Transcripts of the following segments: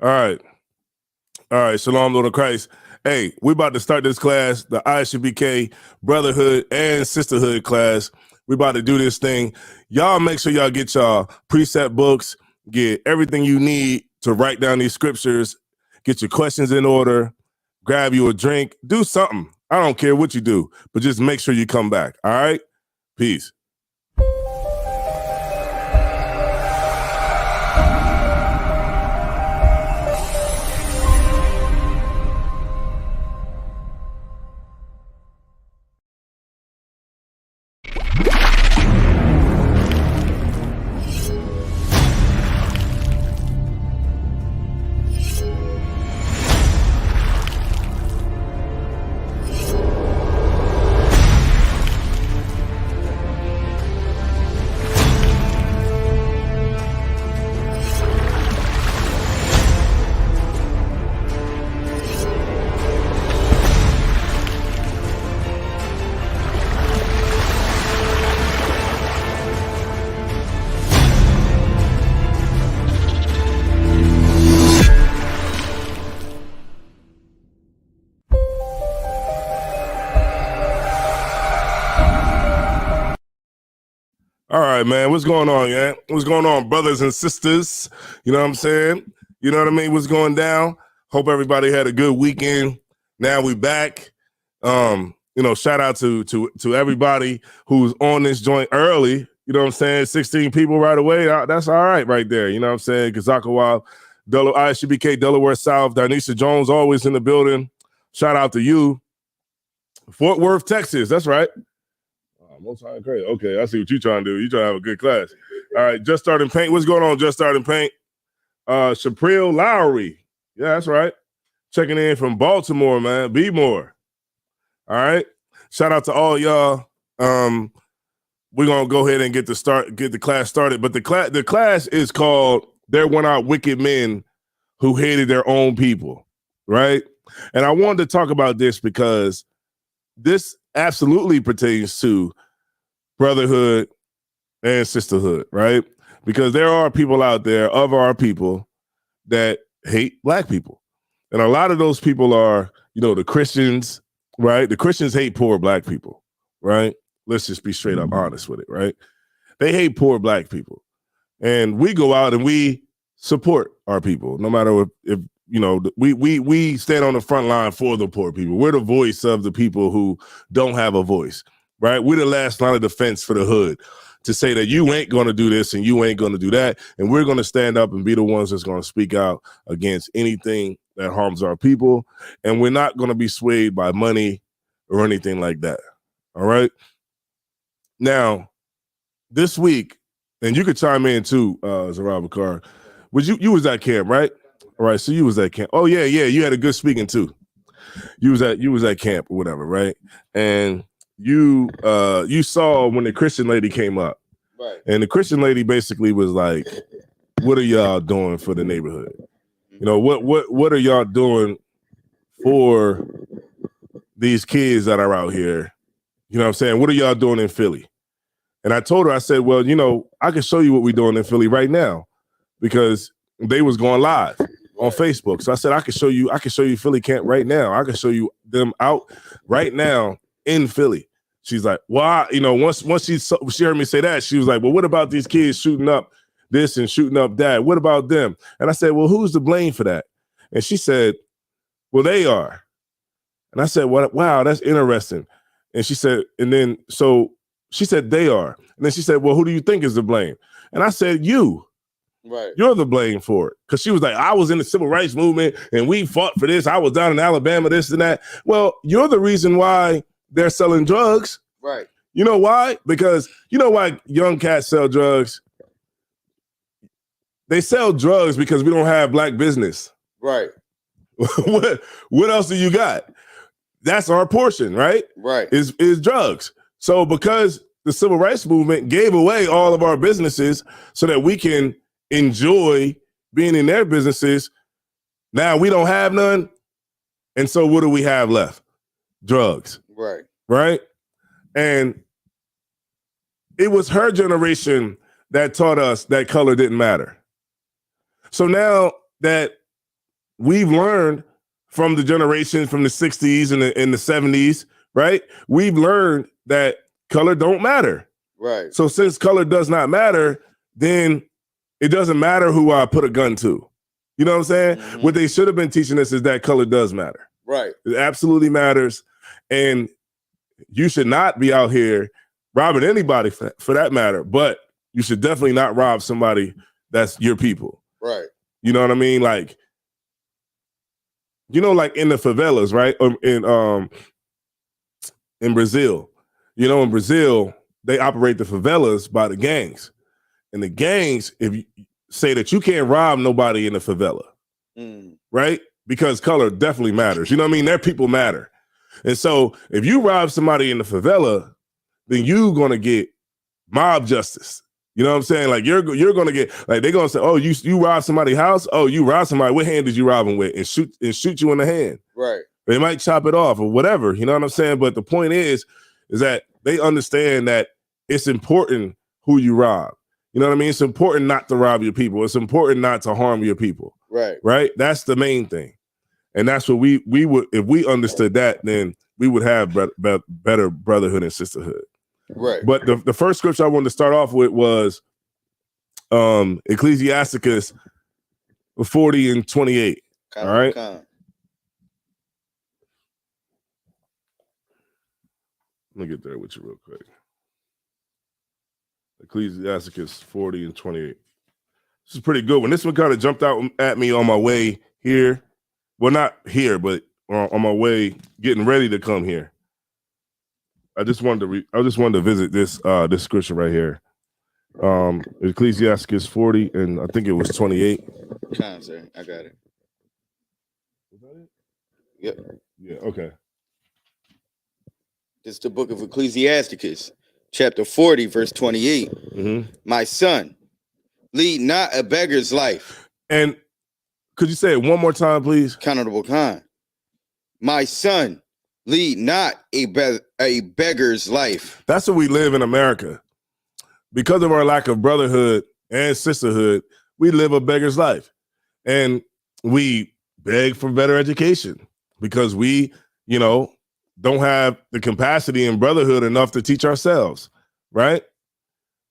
All right. All right. Shalom, Lord of Christ. Hey, we about to start this class, the ISUBK Brotherhood and Sisterhood class. We about to do this thing. Y'all make sure y'all get y'all preset books, get everything you need to write down these scriptures, get your questions in order, grab you a drink, do something. I don't care what you do, but just make sure you come back. All right? Peace. All right, man. What's going on, man? What's going on, brothers and sisters? You know what I'm saying? You know what I mean? What's going down? Hope everybody had a good weekend. Now we back. Shout out to everybody who's on this joint early. You know what I'm saying? 16 people right away. That's all right right there. You know what I'm saying? Kazakawa, ISUBK, Delaware South, Darnisha Jones always in the building. Shout out to you. Fort Worth, Texas. That's right. Most high crazy. Okay, I see what you're trying to do. You're trying to have a good class. All right, Just Starting Paint. What's going on, Just Starting Paint? Shapril Lowry. Yeah, that's right. Checking in from Baltimore, man. Be more. All right. Shout out to all y'all. We're gonna go ahead and get the class started. But the class is called There Went Out Wicked Men Who Hated Their Own People. Right? And I wanted to talk about this because this absolutely pertains to brotherhood and sisterhood, right? Because there are people out there of our people that hate black people. And a lot of those people are, the Christians, right? The Christians hate poor black people, right? Let's just be straight up honest with it, right? They hate poor black people. And we go out and we support our people, no matter if we stand on the front line for the poor people. We're the voice of the people who don't have a voice, right? We're the last line of defense for the hood to say that you ain't going to do this and you ain't going to do that. And we're going to stand up and be the ones that's going to speak out against anything that harms our people. And we're not going to be swayed by money or anything like that. All right. Now, this week, and you could chime in too, Zarab Bakar, you was at camp, right? All right, so you was at camp. Oh yeah, you had a good speaking too. You was at camp or whatever, right? And you saw when the Christian lady came up, right? And the Christian lady basically was like, "What are y'all doing for the neighborhood? What are y'all doing for these kids that are out here? You know what I'm saying? What are y'all doing in Philly?" And I told her, I said, "Well, I can show you what we're doing in Philly right now," because they was going live on Facebook. So I said, I can show you Philly camp right now. I can show you them out right now in Philly. She's like, well, once she heard me say that, she was like, well, what about these kids shooting up this and shooting up that? What about them? And I said, well, who's to blame for that? And she said, well, they are. And I said, wow, that's interesting. And she said, she said, they are. And then she said, well, who do you think is to blame? And I said, you. Right. You're the blame for it. Because she was like, I was in the civil rights movement and we fought for this. I was down in Alabama, this and that. Well, you're the reason why they're selling drugs. Right. You know why? Because you know why young cats sell drugs? They sell drugs because we don't have black business. Right. What else do you got? That's our portion, right? Right. Is drugs. So because the civil rights movement gave away all of our businesses so that we can enjoy being in their businesses. Now we don't have none. And so what do we have left? Drugs. Right. Right? And it was her generation that taught us that color didn't matter. So now that we've learned from the generation from the 60s and the 70s, right? We've learned that color don't matter. Right. So since color does not matter, then it doesn't matter who I put a gun to. You know what I'm saying? Mm-hmm. What they should have been teaching us is that color does matter. Right. It absolutely matters. And you should not be out here robbing anybody for that matter, but you should definitely not rob somebody that's your people. Right. You know what I mean? Like, you know, like in the favelas, right? In Brazil, you know, in Brazil, they operate the favelas by the gangs. And the gangs, if you say that you can't rob nobody in the favela, right? Because color definitely matters. You know what I mean? Their people matter. And so if you rob somebody in the favela, then you're going to get mob justice. You know what I'm saying? Like you're going to get, like they're going to say, oh, you robbed somebody's house? Oh, you robbed somebody. What hand did you rob them with? And shoot you in the hand. Right. They might chop it off or whatever. You know what I'm saying? But the point is that they understand that it's important who you rob. You know what I mean? It's important not to rob your people. It's important not to harm your people. Right. Right? That's the main thing. And that's what we would, if we understood that, then we would have better brotherhood and sisterhood. Right. But the first scripture I wanted to start off with was Ecclesiasticus 40 and 28. All right. Let me get there with you real quick. Ecclesiasticus 40 and 28. This is pretty good one. This one kind of jumped out at me on my way here. Well, not here, but on my way getting ready to come here. I just wanted to visit this this scripture right here. Ecclesiasticus 40 and I think it was 28. Sir. I got it. Was that it? Yep. Yeah, okay. It's the book of Ecclesiasticus, chapter 40, verse 28. Mm-hmm. My son, lead not a beggar's life. And could you say it one more time, please? Honorable Khan. My son, lead not a beggar's life. That's what we live in America. Because of our lack of brotherhood and sisterhood, we live a beggar's life. And we beg for better education because we, you know, don't have the capacity and brotherhood enough to teach ourselves, right?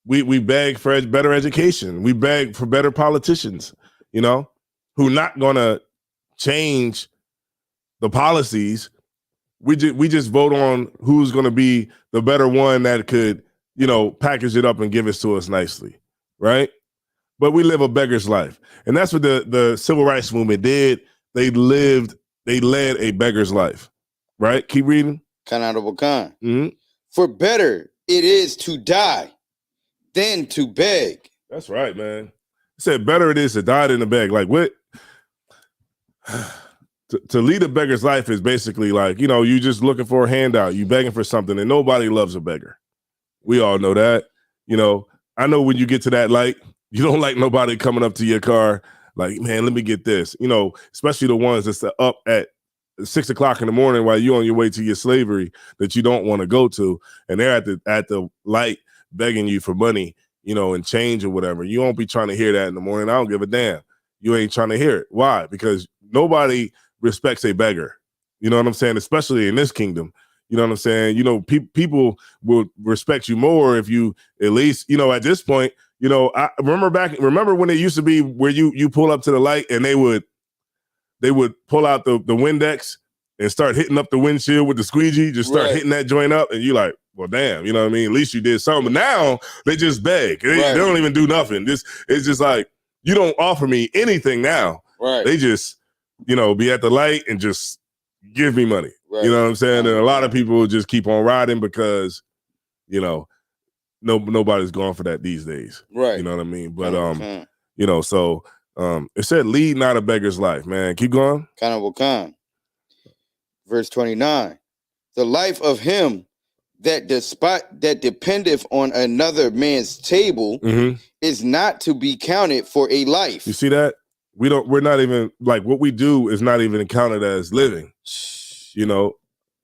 We beg for better education. We beg for better politicians, you know, who not going to change the policies. We just vote on who's going to be the better one that could, you know, package it up and give it to us nicely, right? But we live a beggar's life. And that's what the civil rights movement did. They led a beggar's life. Right? Keep reading. Honorable Khan. Mm-hmm. For better it is to die than to beg. That's right, man. He said better it is to die than to beg. Like what? To lead a beggar's life is basically like, you know, you just looking for a handout. You begging for something and nobody loves a beggar. We all know that. You know, I know when you get to that light, you don't like nobody coming up to your car like, man, let me get this. You know, especially the ones that's up at 6 o'clock in the morning while you're on your way to your slavery that you don't want to go to, and they're at the light begging you for money, you know, and change or whatever. You won't be trying to hear that in the morning. I don't give a damn. You ain't trying to hear it. Why? Because nobody respects a beggar. You know what I'm saying? Especially in this kingdom. You know what I'm saying? You know, people will respect you more if you at least, you know, at this point, you know, I remember when it used to be where you pull up to the light and they would pull out the Windex and start hitting up the windshield with the squeegee, just start hitting that joint up. And you like, well, damn, you know what I mean? At least you did something. But now they just beg. They don't even do nothing. It's just like, you don't offer me anything now. Right. They just, you know, be at the light and just give me money. Right. You know what I'm saying? And a lot of people just keep on riding because, you know, nobody's going for that these days. Right. You know what I mean? But, you know, so it said lead not a beggar's life, man. Keep going. Honorable Khan. Verse 29. The life of him that dependeth on another man's table is not to be counted for a life. You see that? We're not even, like, what we do is not even counted as living, you know,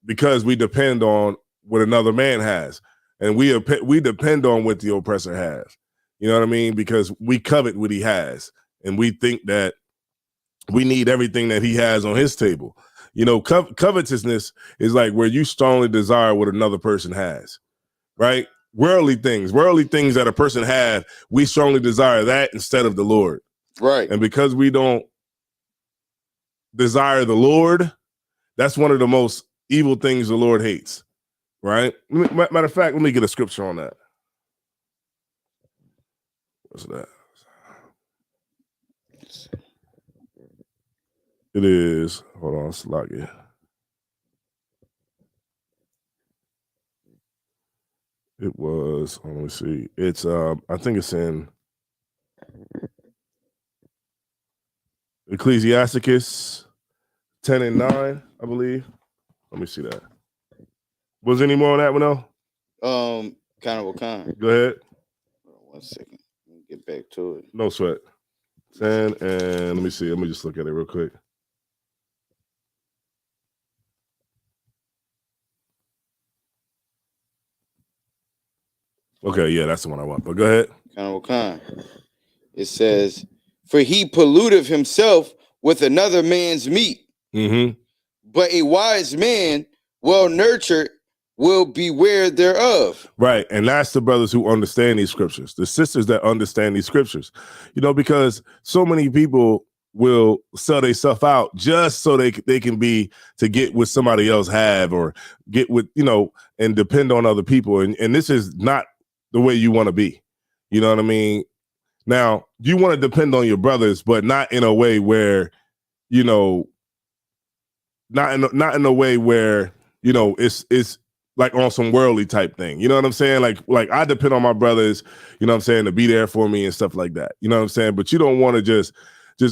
because we depend on what another man has. And we depend on what the oppressor has. You know what I mean? Because we covet what he has. And we think that we need everything that he has on his table. You know, covetousness is like where you strongly desire what another person has, right? Worldly things that a person had, we strongly desire that instead of the Lord. Right. And because we don't desire the Lord, that's one of the most evil things the Lord hates, right? Matter of fact, let me get a scripture on that. What's that? It is, hold on, let's log in. It was, let me see. It's I think it's in Ecclesiasticus 10 and 9, I believe. Let me see that. Was any more on that one though? Kind of what kind? Go ahead. 1 second. Let me get back to it. No sweat. 10 and let me see. Let me just look at it real quick. Okay, yeah, that's the one I want. But go ahead. Kind of what kind? It says, "For he polluted himself with another man's meat. Mm-hmm. But a wise man, well nurtured, will beware thereof." Right. And that's the brothers who understand these scriptures, the sisters that understand these scriptures. You know, because so many people will sell themselves out just so they can be to get what somebody else have or get with, you know, and depend on other people. And this is not the way you want to be. You know what I mean? Now, you want to depend on your brothers, but not in a way where, you know, not in a way where, you know, it's like on some worldly type thing. You know what I'm saying? Like I depend on my brothers, you know what I'm saying, to be there for me and stuff like that. You know what I'm saying? But you don't want to just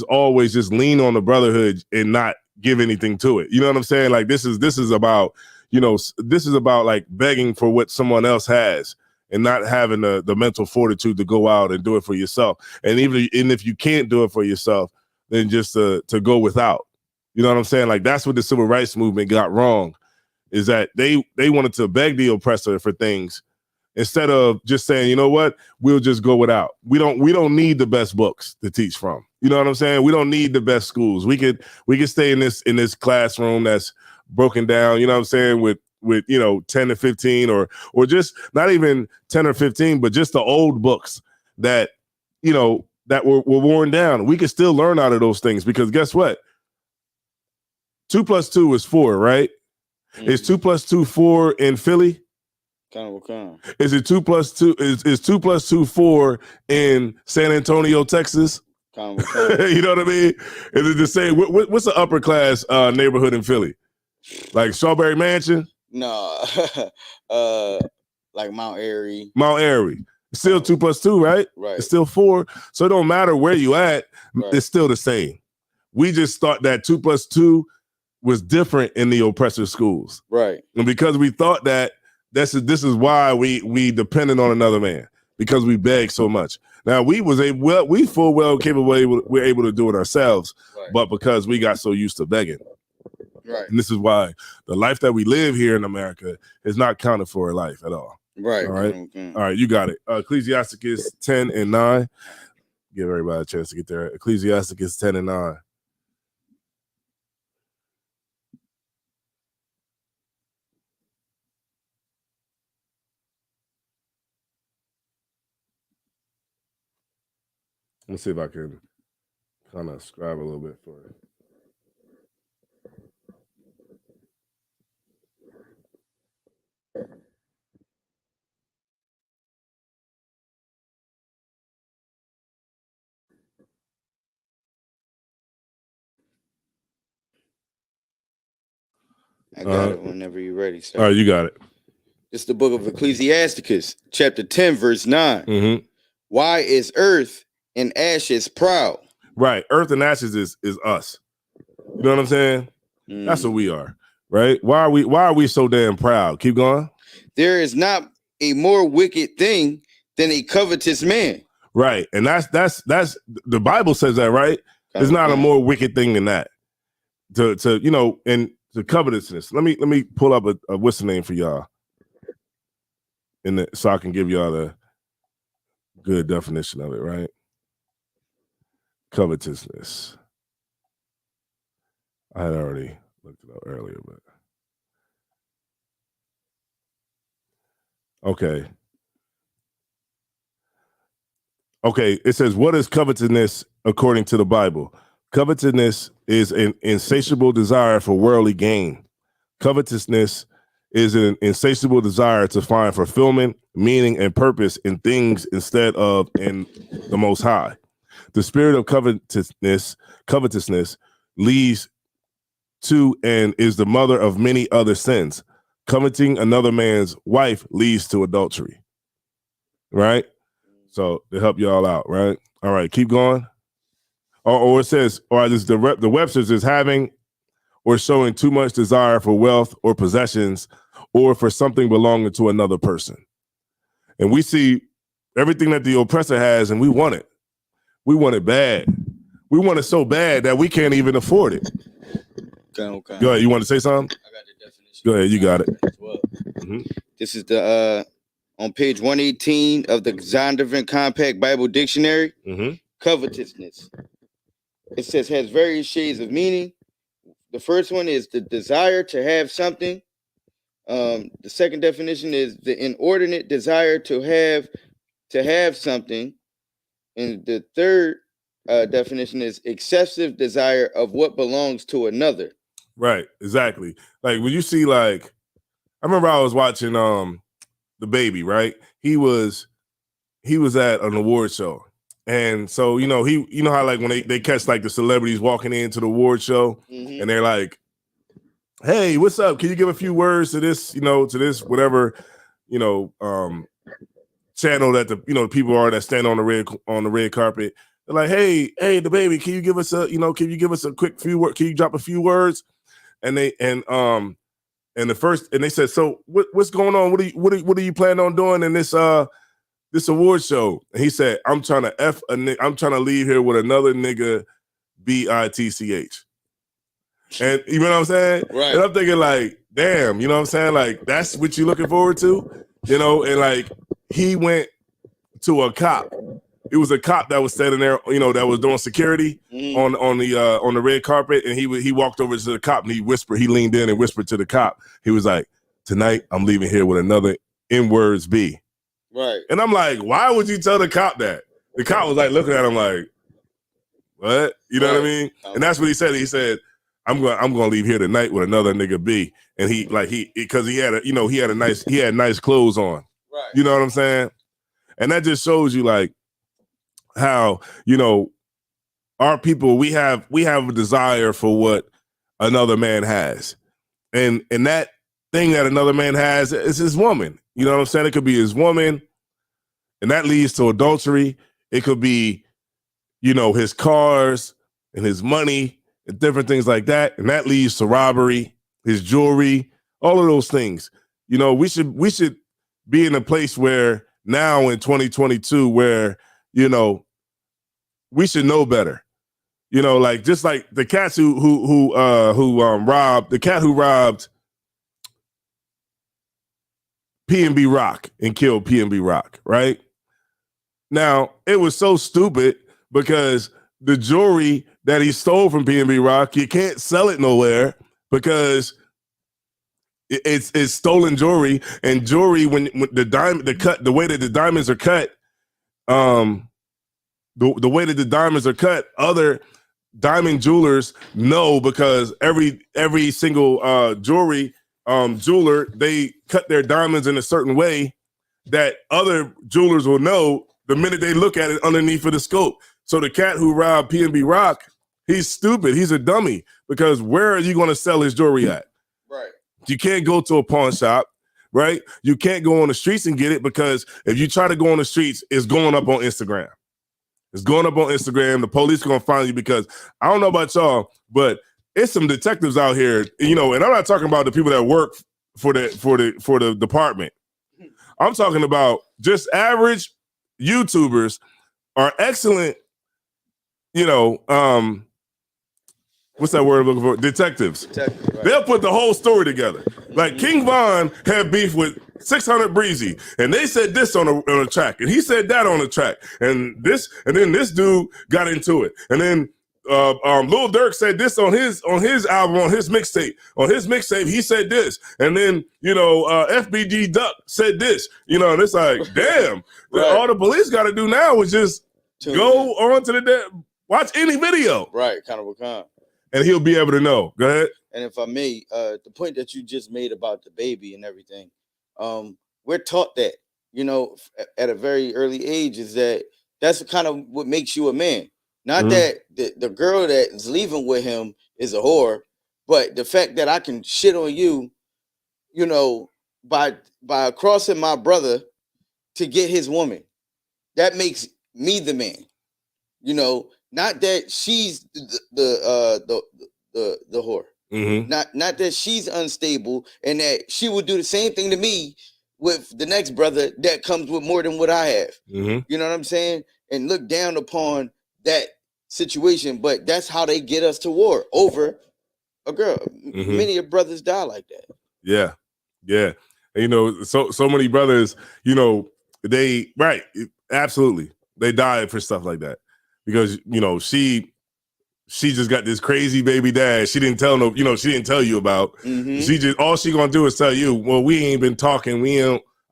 always just lean on the brotherhood and not give anything to it. You know what I'm saying? Like this is about, you know, this is about like begging for what someone else has and not having the mental fortitude to go out and do it for yourself. And even if you can't do it for yourself, then just to go without. You know what I'm saying? Like that's what the civil rights movement got wrong, is that they wanted to beg the oppressor for things instead of just saying, you know what, we'll just go without. We don't need the best books to teach from. You know what I'm saying? We don't need the best schools. We could stay in this classroom that's broken down, you know what I'm saying, with you know 10 to 15 or just not even 10 or 15, but just the old books that, you know, that were worn down. We could still learn out of those things because guess what? 2 + 2 is 4, right? Mm-hmm. Is 2 + 2 4 in Philly? Kind of what kind? Is it 2 + 2? Is 2 + 2 4 in San Antonio, Texas? Kind of what kind? You know what I mean? Is it the same? What's the upper class neighborhood in Philly? Like Strawberry Mansion? No, like Mount Airy. Mount Airy. It's still 2 + 2, right? Right. It's still 4. So it don't matter where you at. Right. It's still the same. We just thought that 2 + 2 was different in the oppressor schools. Right. And because we thought that, this is why we depended on another man, because we begged so much. Now we full well capable, we're able to do it ourselves, right. But because we got so used to begging. Right. And this is why the life that we live here in America is not counted for a life at all. Right. All right. Okay. All right. You got it. Ecclesiasticus 10 and 9. Give everybody a chance to get there. Ecclesiasticus 10 and 9. Let's see if I can kind of scribe a little bit for it. I got it whenever you're ready, sir. All right, you got it. It's the book of Ecclesiasticus, chapter 10, verse 9. Mm-hmm. Why is earth and ashes proud? Right. Earth and ashes is us. You know what I'm saying? That's what we are. Right. Why are we so damn proud? Keep going. There is not a more wicked thing than a covetous man. Right. And that's the Bible says that, right? There's not a more wicked thing than that. To you know, and to covetousness. Let me pull up a what's the name for y'all. So I can give y'all the good definition of it, right? Covetousness. I had already looked it up earlier, but okay. Okay, it says, what is covetousness according to the Bible? Covetousness is an insatiable desire for worldly gain. Covetousness is an insatiable desire to find fulfillment, meaning, and purpose in things instead of in the Most High. The spirit of covetousness leads to and is the mother of many other sins. Coveting another man's wife leads to adultery. Right? So to help y'all out, right? All right, keep going. Or it says, or this, the Webster's is having or showing too much desire for wealth or possessions or for something belonging to another person. And we see everything that the oppressor has and we want it. We want it bad. We want it so bad that we can't even afford it. Okay. Go ahead. You want to say something? I got the definition. Go ahead. You got it. As well. Mm-hmm. This is the on page 118 of the Zondervan Compact Bible Dictionary. Mm-hmm. Covetousness. It says has various shades of meaning. The first one is the desire to have something. The second definition is the inordinate desire to have something. And the third definition is excessive desire of what belongs to another. Right, exactly. Like when you see, like, I remember I was watching The Baby, right? He was at an award show. And so, you know how like when they catch like the celebrities walking into the award show, mm-hmm. and they're like, hey, what's up? Can you give a few words to this, to this whatever, channel that the people are that stand on the red carpet. They're like, hey, The Baby, can you give us a quick few words? Can you drop a few words? And they said, so what's going on? What are you planning on doing in this award show? And he said, I'm trying to leave here with another nigga, bitch. And you know what I'm saying? Right. And I'm thinking like, damn, you know what I'm saying? Like, that's what you're looking forward to, and like he went to a cop. It was a cop that was standing there, that was doing security on the red carpet, and he walked over to the cop and he leaned in and whispered to the cop. He was like, tonight I'm leaving here with another N-words B. Right. And I'm like, why would you tell the cop that? The cop was like looking at him like, what? You know what I mean? And that's what he said. He said, I'm going to leave here tonight with another nigga B. And because he had nice clothes on. Right. You know what I'm saying? And that just shows you like how, our people, we have a desire for what another man has. And that thing that another man has is his woman. You know what I'm saying? It could be his woman, and that leads to adultery. It could be, his cars and his money and different things like that. And that leads to robbery, his jewelry, all of those things. We should be in a place where now in 2022, where, we should know better. Like just like the cats who robbed the cat who robbed PNB Rock and killed PNB Rock, right? Now, it was so stupid because the jewelry that he stole from PNB Rock, you can't sell it nowhere because it's stolen jewelry, and jewelry when the way that the diamonds are cut, the way that the diamonds are cut, other diamond jewelers know because every single jewelry jeweler, they cut their diamonds in a certain way that other jewelers will know the minute they look at it underneath of the scope. So the cat who robbed PNB Rock, he's stupid. He's a dummy because where are you going to sell his jewelry at? Right. You can't go to a pawn shop, right? You can't go on the streets and get it because if you try to go on the streets, it's going up on Instagram. It's going up on Instagram. The police are going to find you because I don't know about y'all, but it's some detectives out here, and I'm not talking about the people that work for the department. I'm talking about just average YouTubers are excellent, what's that word I'm looking for? Detectives. Right. They'll put the whole story together. Like King Von had beef with 600 Breezy, and they said this on a track, and he said that on the track, and then this dude got into it, and then Lil Durk said this on his album, on his mixtape. On his mixtape, he said this, and then FBG Duck said this. And it's like, damn, all the police got to do now is just go on to watch any video, right? Kind of a con, and he'll be able to know. Go ahead. And if I may, the point that you just made about the baby and everything, we're taught that, at a very early age, is that's kind of what makes you a man. Not that the girl that is leaving with him is a whore, but the fact that I can shit on you, by crossing my brother to get his woman, that makes me the man. Not that she's the whore. Mm-hmm. Not that she's unstable and that she would do the same thing to me with the next brother that comes with more than what I have. Mm-hmm. You know what I'm saying? And look down upon that situation, but that's how they get us to war over a girl. Mm-hmm. Many of brothers die like that. Yeah. And, so many brothers, they absolutely they died for stuff like that because she just got this crazy baby dad. She didn't tell she didn't tell you about. Mm-hmm. She just all she gonna do is tell you, well, we ain't been talking.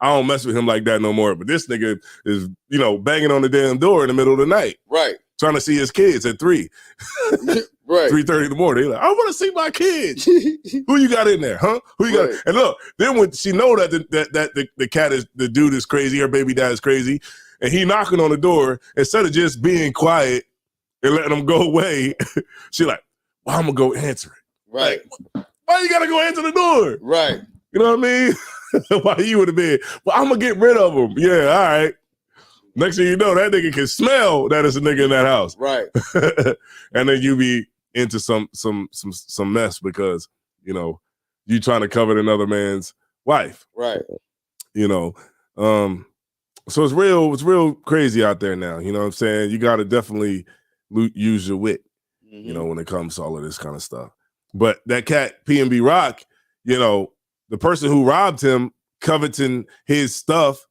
I don't mess with him like that no more. But this nigga is, banging on the damn door in the middle of the night. Right. Trying to see his kids at 3. Right. 3:30 in the morning. They're like, I want to see my kids. Who you got in there, huh? Who you got? And look, then when she know that the cat is, the dude is crazy, her baby dad is crazy, and he knocking on the door, instead of just being quiet and letting him go away, she like, well, I'm gonna go answer it. Right. Like, why you gotta go answer the door? Right. You know what I mean? Why you would have been? Well, I'm gonna get rid of him. Yeah, all right. Next thing you know, that nigga can smell that it's a nigga in that house. Right. And then you be into some mess because, you trying to cover another man's wife. Right. So it's real crazy out there now. You know what I'm saying? You got to definitely use your wit, when it comes to all of this kind of stuff. But that cat, PNB Rock, the person who robbed him, coveting his stuff,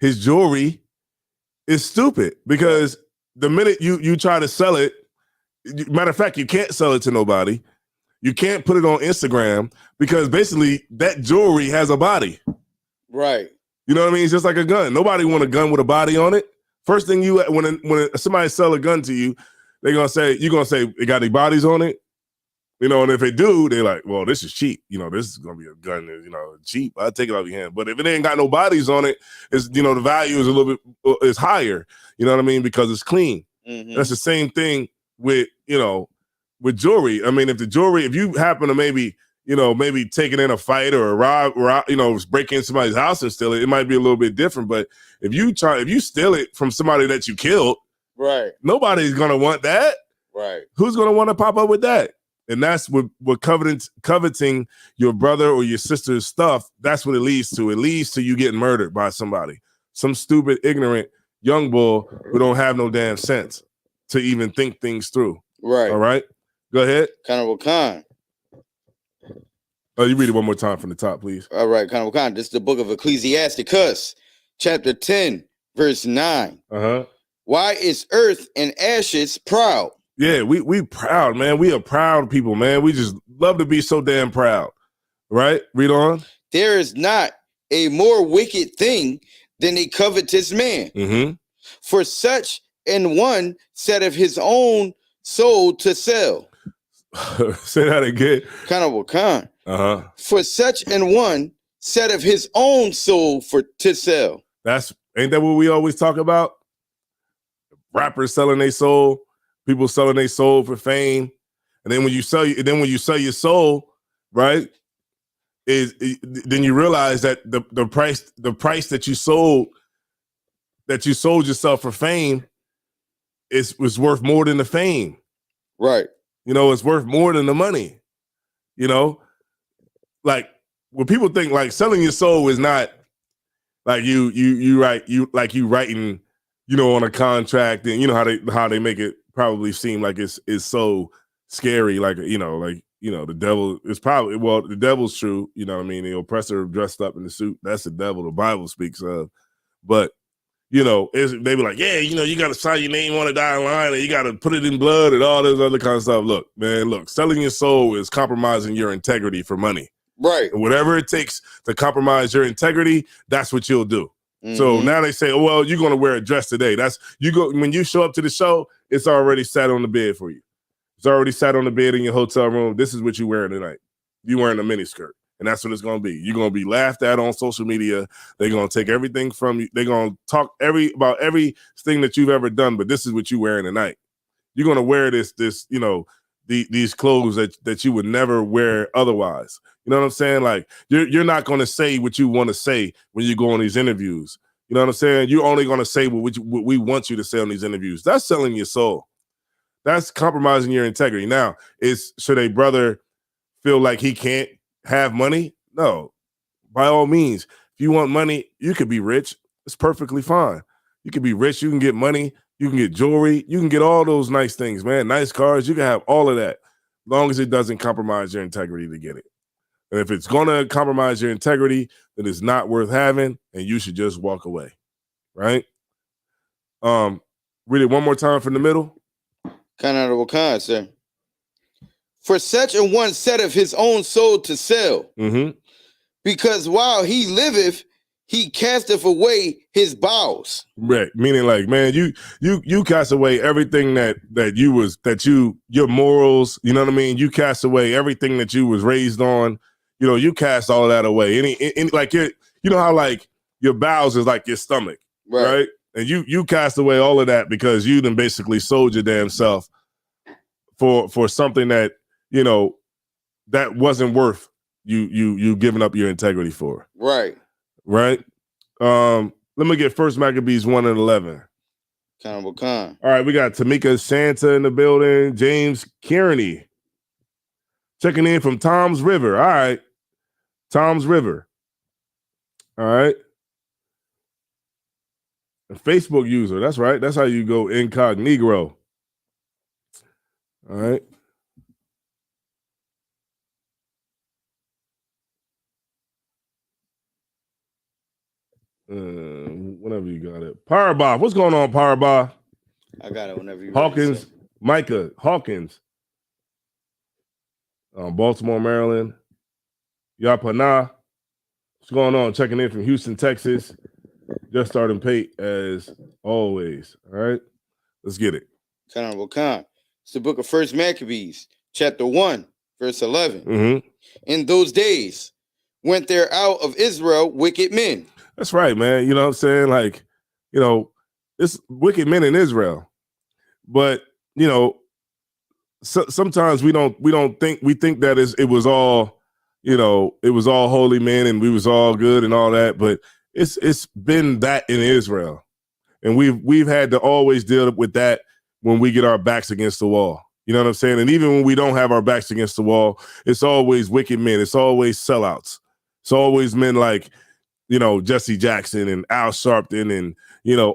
his jewelry, is stupid because the minute you try to sell it, matter of fact, you can't sell it to nobody. You can't put it on Instagram because basically that jewelry has a body. Right. You know what I mean? It's just like a gun. Nobody want a gun with a body on it. First thing when somebody sell a gun to you, you're gonna say, it got any bodies on it? And if they do, they're like, well, this is cheap. This is gonna be a gun, cheap. I'll take it off your hand. But if it ain't got no bodies on it, it's the value is a little bit is higher. You know what I mean? Because it's clean. Mm-hmm. That's the same thing with jewelry. I mean, if you happen to maybe take it in a fight or rob, break in somebody's house and steal it, it might be a little bit different. But if you steal it from somebody that you killed, right, nobody's gonna want that. Right. Who's gonna want to pop up with that? And that's what coveting your brother or your sister's stuff, that's what it leads to. It leads to you getting murdered by somebody. Some stupid, ignorant young boy who don't have no damn sense to even think things through. Right. All right? Go ahead. Kind Khan. Oh, you read it one more time from the top, please. All right, Kind Khan. This is the book of Ecclesiasticus, chapter 10, verse 9. Uh-huh. Why is earth and ashes proud? Yeah, we proud, man. We are proud people, man. We just love to be so damn proud. Right? Read on. There is not a more wicked thing than a covetous man. Mm-hmm. For such an one setteth his own soul to sell. Say that again. Khan. Uh-huh. For such an one setteth his own soul to sell. Ain't that what we always talk about? Rappers selling their soul. People selling their soul for fame, and then when you sell your soul, right, then you realize that the price that you sold yourself for fame was worth more than the fame, right? It's worth more than the money, like when people think like selling your soul is not like you writing, on a contract, and how they make it probably seem like it's so scary, like the devil is probably, well, the devil's true, the oppressor dressed up in the suit, that's the devil the Bible speaks of, but they be like, yeah, you got to sign your name on a dotted line and you got to put it in blood and all this other kind of stuff. Look, man, selling your soul is compromising your integrity for money. Right. And whatever it takes to compromise your integrity, that's what you'll do. So now they say, oh, well, you're going to wear a dress today. When you show up to the show, it's already sat on the bed for you. It's already sat on the bed in your hotel room. This is what you're wearing tonight. You're wearing a miniskirt. And that's what it's going to be. You're going to be laughed at on social media. They're going to take everything from you. They're going to talk about everything that you've ever done, but this is what you're wearing tonight. You're going to wear these clothes that you would never wear otherwise. You know what I'm saying? Like, you're not going to say what you want to say when you go on these interviews. You know what I'm saying? You're only going to say what we want you to say on these interviews. That's selling your soul. That's compromising your integrity. Now, should a brother feel like he can't have money? No. By all means, if you want money, you could be rich. It's perfectly fine. You can be rich. You can get money. You can get jewelry. You can get all those nice things, man. Nice cars. You can have all of that, as long as it doesn't compromise your integrity to get it. And if it's going to compromise your integrity, then it's not worth having, and you should just walk away, right? Read it one more time from the middle. Kind of what kind, sir. For such a one setteth his own soul to sell, because while he liveth, he casteth away his bowels. Right, meaning like, man, you cast away everything your morals. You know what I mean? You cast away everything that you was raised on. You cast all of that away. Any like you know how like your bowels is like your stomach, right? And you cast away all of that because you done basically sold your damn self for something that that wasn't worth you giving up your integrity for. Right. Let me get First Maccabees 1 and 11. All right, we got Tamika Santa in the building. James Kearney checking in from Tom's River. All right, Tom's River. All right. A Facebook user. That's right. That's how you go incognito. All right. Whenever you got it. Powerball. What's going on, Powerball? I got it whenever you Hawkins, ready, Micah Hawkins. Baltimore, Maryland. Yapana. What's going on? Checking in from Houston, Texas. Just starting Pate as always. All right. Let's get it. It's the book of First Maccabees, chapter 1, verse 11. In those days went there out of Israel wicked men. That's right, man. You know what I'm saying? Like, it's wicked men in Israel. But, sometimes we think that it was all, it was all holy men and we was all good and all that. But it's been that in Israel. And we've had to always deal with that when we get our backs against the wall. You know what I'm saying? And even when we don't have our backs against the wall, it's always wicked men. It's always sellouts. It's always men like, Jesse Jackson and Al Sharpton and,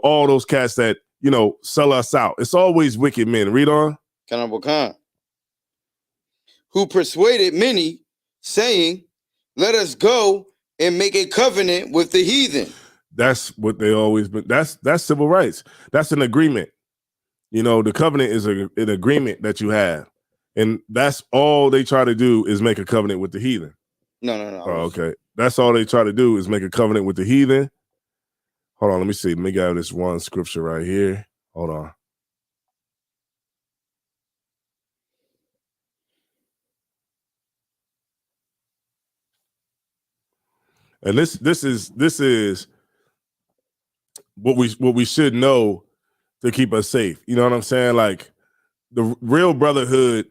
all those cats that, sell us out. It's always wicked men. Read on. Who persuaded many, saying, let us go and make a covenant with the heathen. That's what they always been. That's civil rights. That's an agreement. The covenant is an agreement that you have. And that's all they try to do is make a covenant with the heathen. No. Oh, okay. That's all they try to do is make a covenant with the heathen. Hold on, let me see. Let me get this one scripture right here. Hold on. And this is what we should know to keep us safe. You know what I'm saying? Like the real brotherhood.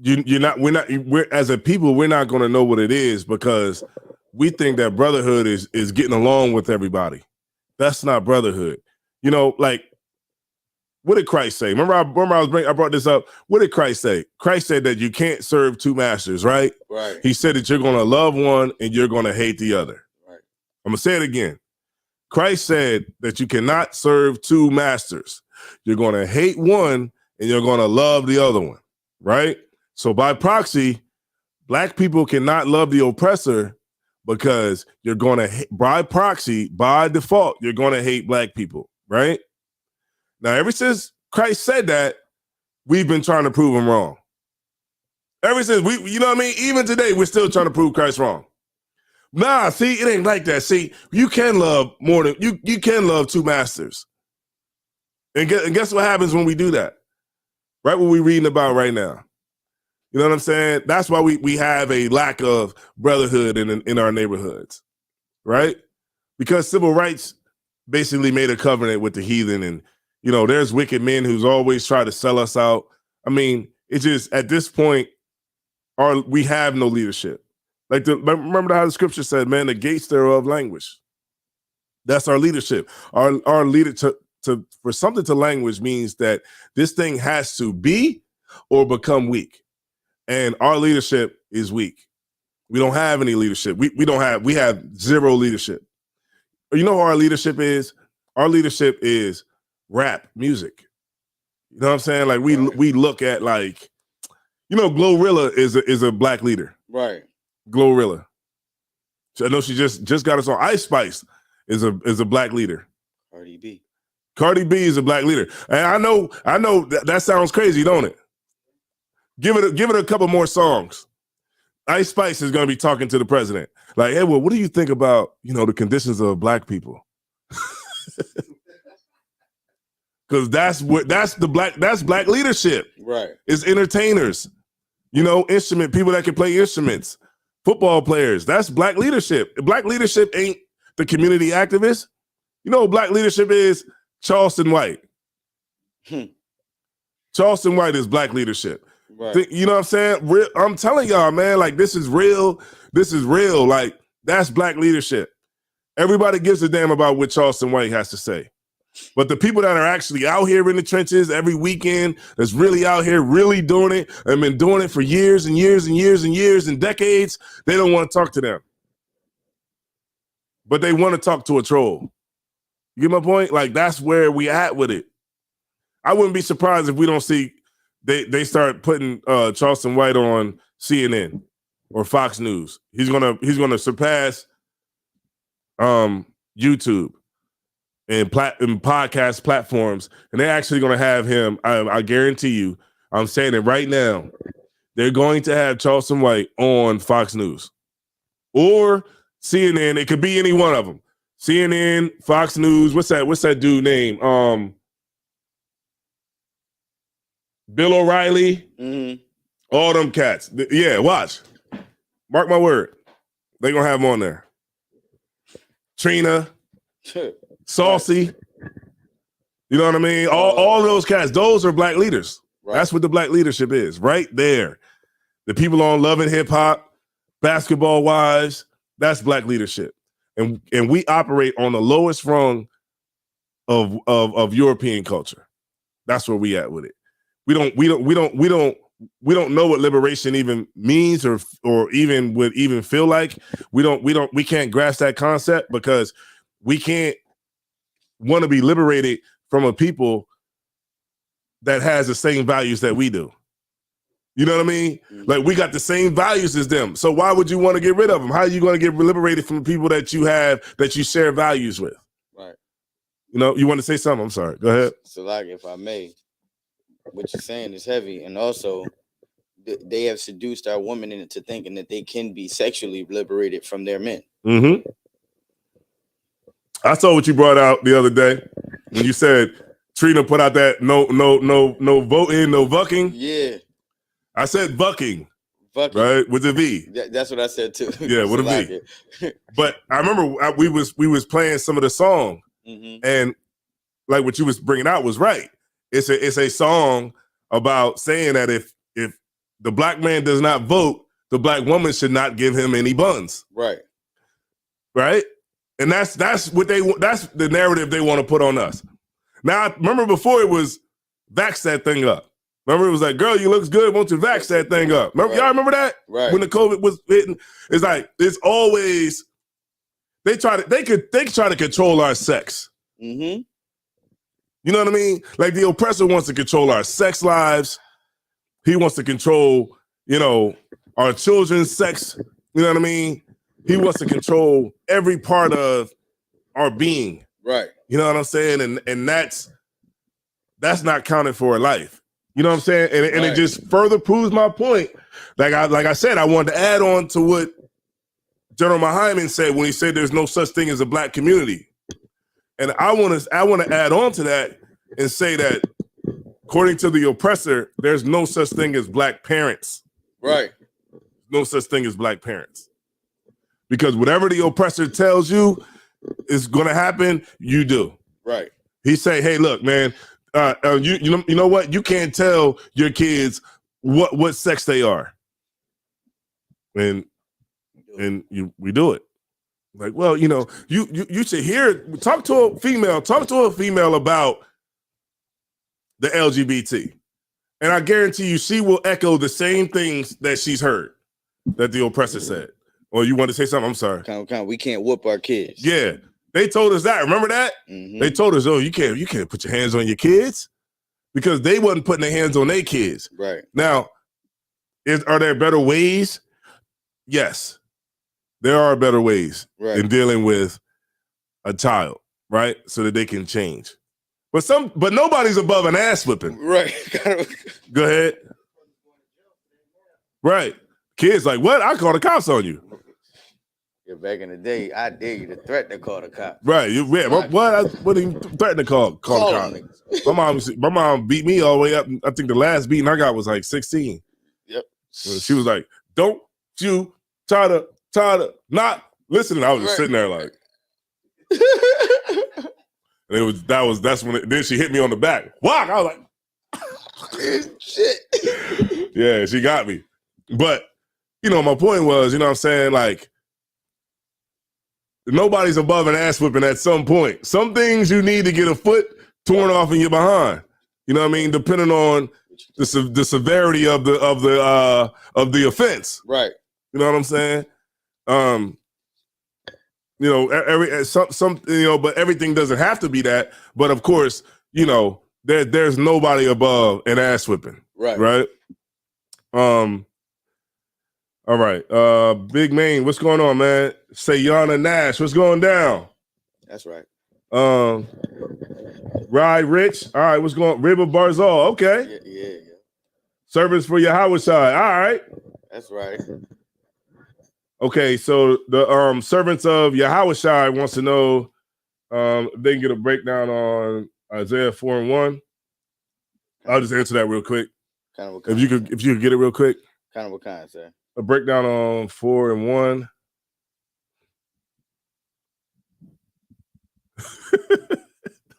We're as a people, we're not going to know what it is because we think that brotherhood is getting along with everybody. That's not brotherhood. Like what did Christ say? Remember I brought this up. What did Christ say? Christ said that you can't serve two masters, right? Right. He said that you're going to love one and you're going to hate the other. Right. I'm going to say it again. Christ said that you cannot serve two masters. You're going to hate one and you're going to love the other one, right? So by proxy, black people cannot love the oppressor, because you're going to, by proxy, by default, you're going to hate black people, right? Now, ever since Christ said that, we've been trying to prove him wrong. Ever since you know what I mean? Even today, we're still trying to prove Christ wrong. Nah, see, it ain't like that. See, you can love more than, you can love two masters. And guess what happens when we do that? Right what we're reading about right now. You know what I'm saying? That's why we have a lack of brotherhood in our neighborhoods, right? Because civil rights basically made a covenant with the heathen, and you know, there's wicked men who's always try to sell us out. I mean, it's just at this point, we have no leadership. Like remember how the scripture said, "Man, the gates thereof languish." That's our leadership. Our leader for something to languish means that this thing has to be or become weak. And our leadership is weak. We don't have any leadership. We have zero leadership. You know who our leadership is? Our leadership is rap music. You know what I'm saying? Like we look at, like, you know, Glorilla is a black leader. Right. Glorilla. I know she just got us on. Ice Spice is a black leader. Cardi B is a black leader. And I know that sounds crazy, don't it? Give it a couple more songs. Ice Spice is going to be talking to the president. Like, hey, well, what do you think about, you know, the conditions of black people? Because that's black leadership. Right. It's entertainers, you know, people that can play instruments, football players. That's black leadership. Black leadership ain't the community activists. You know what black leadership is? Charleston White. Charleston White is black leadership. Right. You know what I'm saying? I'm telling y'all, man, like this is real. This is real. Like that's black leadership. Everybody gives a damn about what Charleston White has to say. But the people that are actually out here in the trenches every weekend, that's really out here, really doing it, and been doing it for years and years and years and years and decades, they don't want to talk to them. But they want to talk to a troll. You get my point? Like that's where we at with it. I wouldn't be surprised if we don't see they start putting Charleston White on CNN or Fox News. He's gonna surpass YouTube and podcast platforms, and they're actually gonna have him. I guarantee you, I'm saying it right now. They're going to have Charleston White on Fox News or CNN. It could be any one of them. CNN, Fox News. What's that dude name? Bill O'Reilly, all them cats. Yeah, watch. Mark my word. They're going to have them on there. Trina, Saucy. You know what I mean? All those cats, those are black leaders. Right. That's what the black leadership is, right there. The people on Love and Hip Hop, Basketball Wives, that's black leadership. And we operate on the lowest rung of European culture. That's where we at with it. We don't know what liberation even means or even would even feel like. We can't grasp that concept because we can't want to be liberated from a people that has the same values that we do. You know what I mean? Like we got the same values as them. So why would you want to get rid of them? How are you going to get liberated from the people that you share values with? Right. You know, you want to say something? I'm sorry. Go ahead. So like, if I may, what you're saying is heavy, and also they have seduced our women into thinking that they can be sexually liberated from their men. Mm-hmm. I saw what you brought out the other day when you said Trina put out that no voting, no bucking. Yeah, I said bucking, right, with a V. That's what I said too. Yeah, with a V. But I remember we was playing some of the song, and like what you was bringing out was right. It's a song about saying that if the black man does not vote, the black woman should not give him any buns. Right. Right. And that's the narrative they want to put on us. Now, I remember before it was vax that thing up. Remember it was like, girl, you looks good. Won't you vax that thing up? Remember, y'all remember that? Right. When the COVID was hitting, it's like it's always they try to control our sex. Mm-hmm. You know what I mean? Like the oppressor wants to control our sex lives. He wants to control, you know, our children's sex. You know what I mean? he wants to control every part of our being. Right. You know what I'm saying? And that's not counted for a life. You know what I'm saying? And it just further proves my point. Like I said, I wanted to add on to what General Hyman said when he said there's no such thing as a black community. And I want to add on to that and say that according to the oppressor, there's no such thing as black parents. Right. No such thing as black parents. Because whatever the oppressor tells you is going to happen, you do. Right. He say, hey, look, man, you know what? You can't tell your kids what sex they are. And we do it. Like, well, you know, you should talk to a female about the LGBT. And I guarantee you she will echo the same things that she's heard that the oppressor said. Or you want to say something? I'm sorry. We can't whoop our kids. Yeah. They told us that. Remember that? Mm-hmm. They told us, oh, you can't put your hands on your kids because they wasn't putting their hands on their kids. Right. Now, are there better ways? Yes. There are better ways in dealing with a child, right? So that they can change. But nobody's above an ass whipping. Right. Go ahead. Right. Kids like, what? I call the cops on you. Yeah, back in the day, I dare you to threaten to call the cops. Right. What do you threaten to call the cops? My mom beat me all the way up. I think the last beating I got was like 16. Yep. She was like, don't you try to not listen. I was just sitting there like, and that's when then she hit me on the back. Whack! I was like, shit. Yeah, she got me. But you know, my point was, you know what I'm saying, like, nobody's above an ass whipping at some point. Some things you need to get a foot torn off in your behind. You know what I mean? Depending on the severity of the offense. Right. You know what I'm saying? You know, some you know, but everything doesn't have to be that. But of course, you know, there's nobody above an ass whipping. Right. Right. All right. Big Main, what's going on, man? Sayana Nash, what's going down? That's right. Rye Rich. All right, what's going on? River Barzal, okay. Yeah. Service for Yahweh side. All right. That's right. Okay, so the servants of Yahweh Shai wants to know if they can get a breakdown on Isaiah 4:1. I'll just answer that real quick. Kind of if you could get it real quick. Kind of what kind, sir? A breakdown on 4:1.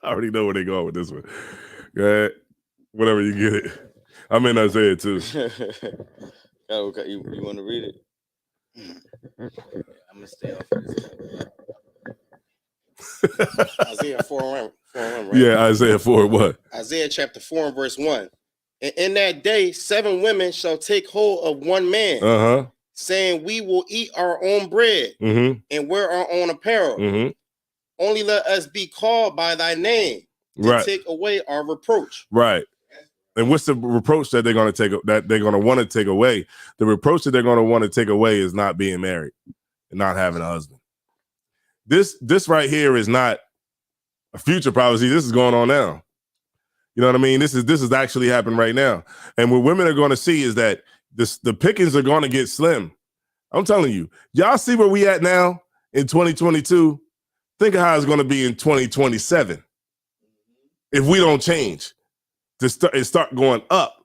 I already know where they're going with this one. Go ahead. Whenever you get it. I'm in Isaiah too. Okay, you want to read it? I'm gonna stay off of this. Isaiah 4:1, right? Yeah, Isaiah 4:1. Isaiah chapter 4 and verse 1. And in that day, 7 women shall take hold of one man, saying, we will eat our own bread and wear our own apparel. Only let us be called by thy name to take away our reproach. Right. And what's the reproach that they're going to take? That they're going to want to take away? The reproach that they're going to want to take away is not being married and not having a husband. This right here is not a future prophecy. This is going on now. You know what I mean? This is actually happening right now. And what women are going to see is that the pickings are going to get slim. I'm telling you, y'all see where we at now in 2022. Think of how it's going to be in 2027 if we don't change. Start going up,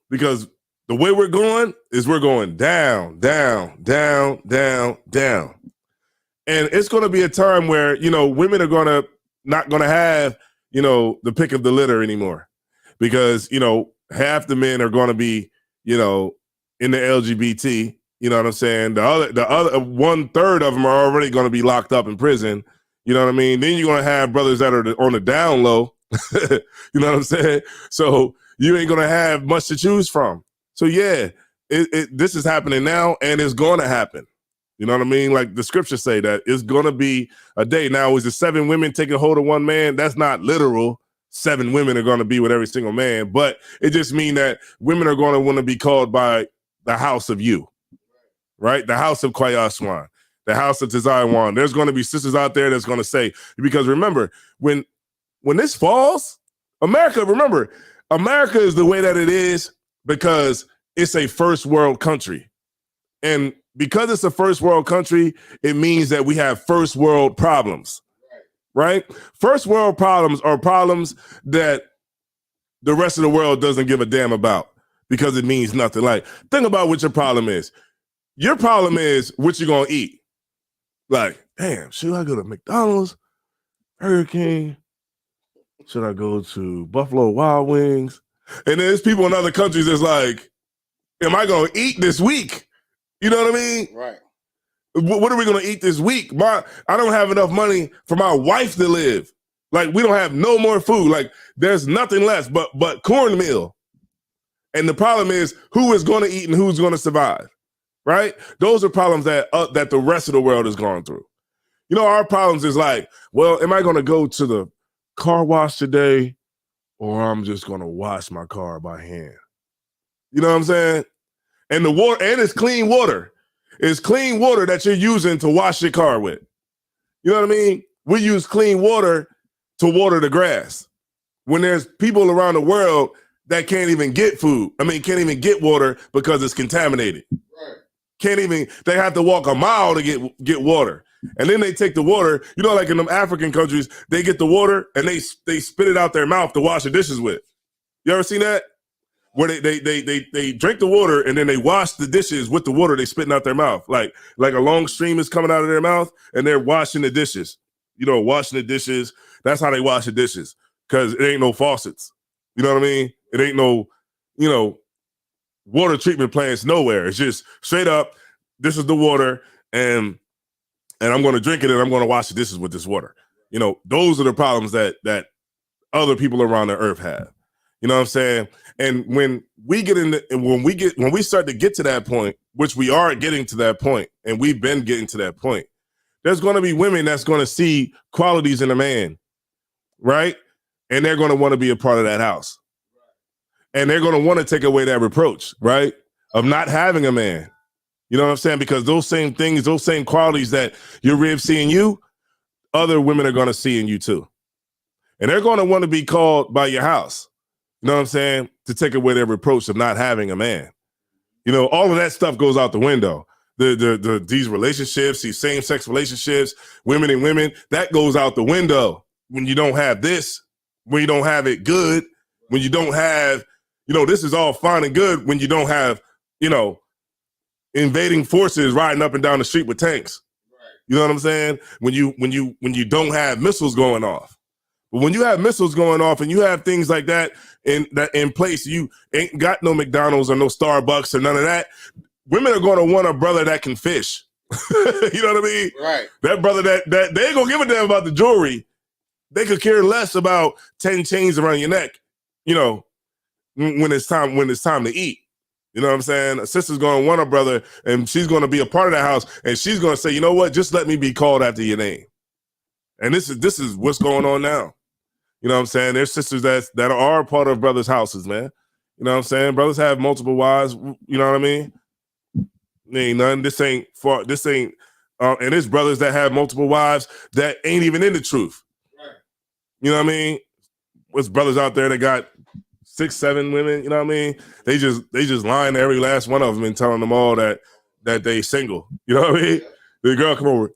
because the way we're going is we're going down, down, down, down, down. And it's going to be a time where, you know, women are not going to have, you know, the pick of the litter anymore, because, you know, half the men are going to be, you know, in the LGBT, you know what I'm saying? The other 1/3 of them are already going to be locked up in prison. You know what I mean? Then you're going to have brothers that are on the down low. You know what I'm saying? So you ain't gonna have much to choose from. So yeah, this is happening now, and it's gonna happen. You know what I mean? Like the scriptures say that it's gonna be a day. Now, is the 7 women taking hold of one man? That's not literal. 7 women are gonna be with every single man, but it just means that women are gonna want to be called by the house of you, right? The house of Kwayaswan. the house of Tzion. There's going to be sisters out there that's going to say, because remember, when this falls, America is the way that it is because it's a first world country. And because it's a first world country, it means that we have first world problems, right? First world problems are problems that the rest of the world doesn't give a damn about because it means nothing. Like, think about what your problem is. Your problem is what you're going to eat. Like, damn, should I go to McDonald's, Burger King? Should I go to Buffalo Wild Wings? And there's people in other countries that's like, am I going to eat this week? You know what I mean? Right. What are we going to eat this week? I don't have enough money for my wife to live. Like, we don't have no more food. Like, there's nothing less but cornmeal. And the problem is who is going to eat and who's going to survive, right? Those are problems that the rest of the world is going through. You know, our problems is like, well, am I going to go to the car wash today or I'm just going to wash my car by hand? You know what I'm saying? And the water, and it's clean water. It's clean water that you're using to wash your car with. You know what I mean? We use clean water to water the grass. When there's people around the world that can't even get food. Can't even get water because it's contaminated. Right. They have to walk a mile to get water. And then they take the water, you know, like in them African countries, they get the water and they spit it out their mouth to wash the dishes with. You ever seen that? Where they drink the water and then they wash the dishes with the water they spitting out their mouth. Like a long stream is coming out of their mouth and they're washing the dishes. You know, washing the dishes. That's how they wash the dishes because it ain't no faucets. You know what I mean? It ain't no, you know, water treatment plants nowhere. It's just straight up, this is the water and I'm going to drink it and I'm going to wash the dishes with this water. You know, those are the problems that other people around the earth have. You know what I'm saying? And when we start to get to that point, which we are getting to that point, and we've been getting to that point, there's going to be women that's going to see qualities in a man, right? And they're going to want to be a part of that house. And they're going to want to take away that reproach, right? Of not having a man. You know what I'm saying? Because those same things, those same qualities that your ribs see in you, other women are going to see in you too. And they're going to want to be called by your house. You know what I'm saying? To take away their reproach of not having a man. You know, all of that stuff goes out the window. These relationships, these same-sex relationships, women and women, that goes out the window when you don't have this, when you don't have it good, when you don't have, you know, this is all fine and good when you don't have, you know, invading forces riding up and down the street with tanks. You know what I'm saying? When you don't have missiles going off. But when you have missiles going off and you have things like that in place, you ain't got no McDonald's or no Starbucks or none of that. Women are going to want a brother that can fish. You know what I mean? Right. That brother that they ain't gonna give a damn about the jewelry. They could care less about 10 chains around your neck. You know, when it's time to eat. You know what I'm saying? A sister's going to want a brother and she's going to be a part of that house and she's going to say, you know what? Just let me be called after your name. And this is what's going on now. You know what I'm saying? There's sisters that are part of brothers' houses, man. You know what I'm saying? Brothers have multiple wives. You know what I mean? Ain't none. This ain't, and there's brothers that have multiple wives that ain't even in the truth. Right. You know what I mean? There's brothers out there that got 6, 7 women. You know what I mean? They just lying to every last one of them and telling them all that they single. You know what I mean? The girl come over.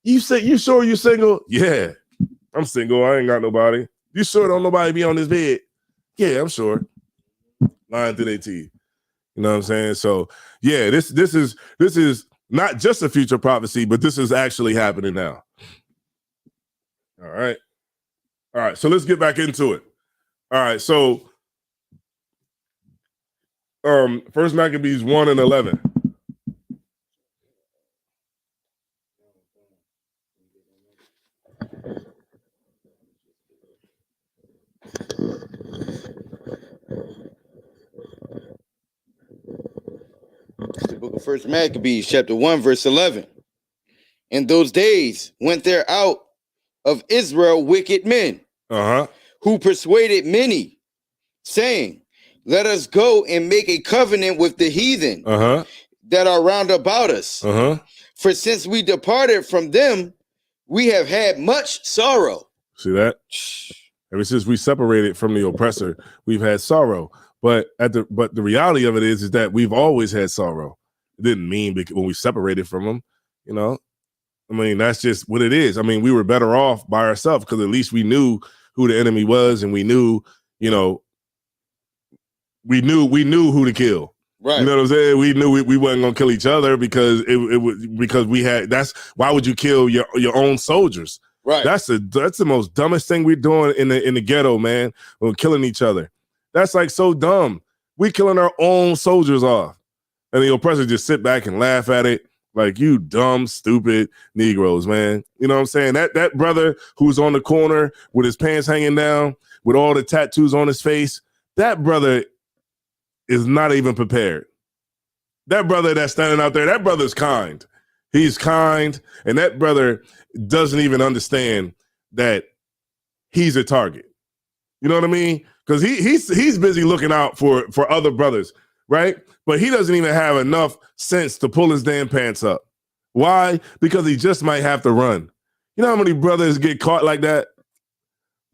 You sure you single? Yeah, I'm single. I ain't got nobody. You sure don't nobody be on this bed? Yeah, I'm sure. Lying through their teeth. You know what I'm saying? So yeah, this is not just a future prophecy, but this is actually happening now. All right. So let's get back into it. All right. So, First Maccabees 1:11. It's the book of First Maccabees, chapter 1, verse 11. In those days went there out of Israel wicked men, who persuaded many, saying, let us go and make a covenant with the heathen that are round about us. For since we departed from them, we have had much sorrow. See that? Ever since we separated from the oppressor, we've had sorrow. But the reality of it is that we've always had sorrow. It didn't mean when we separated from them, you know. I mean, that's just what it is. I mean, we were better off by ourselves because at least we knew who the enemy was, and we knew, you know, we knew who to kill. Right. You know what I'm saying? We knew we wasn't gonna kill each other because because we had. That's why would you kill your own soldiers? Right. That's the most dumbest thing we're doing in the ghetto, man. We're killing each other. That's like so dumb. We killing our own soldiers off, and the oppressor just sit back and laugh at it. Like, you dumb, stupid Negroes, man. You know what I'm saying? That brother who's on the corner with his pants hanging down, with all the tattoos on his face, that brother is not even prepared. That brother that's standing out there, that brother's kind. He's kind, and that brother doesn't even understand that he's a target. You know what I mean? Because he's busy looking out for other brothers, right? But he doesn't even have enough sense to pull his damn pants up. Why? Because he just might have to run. You know how many brothers get caught like that?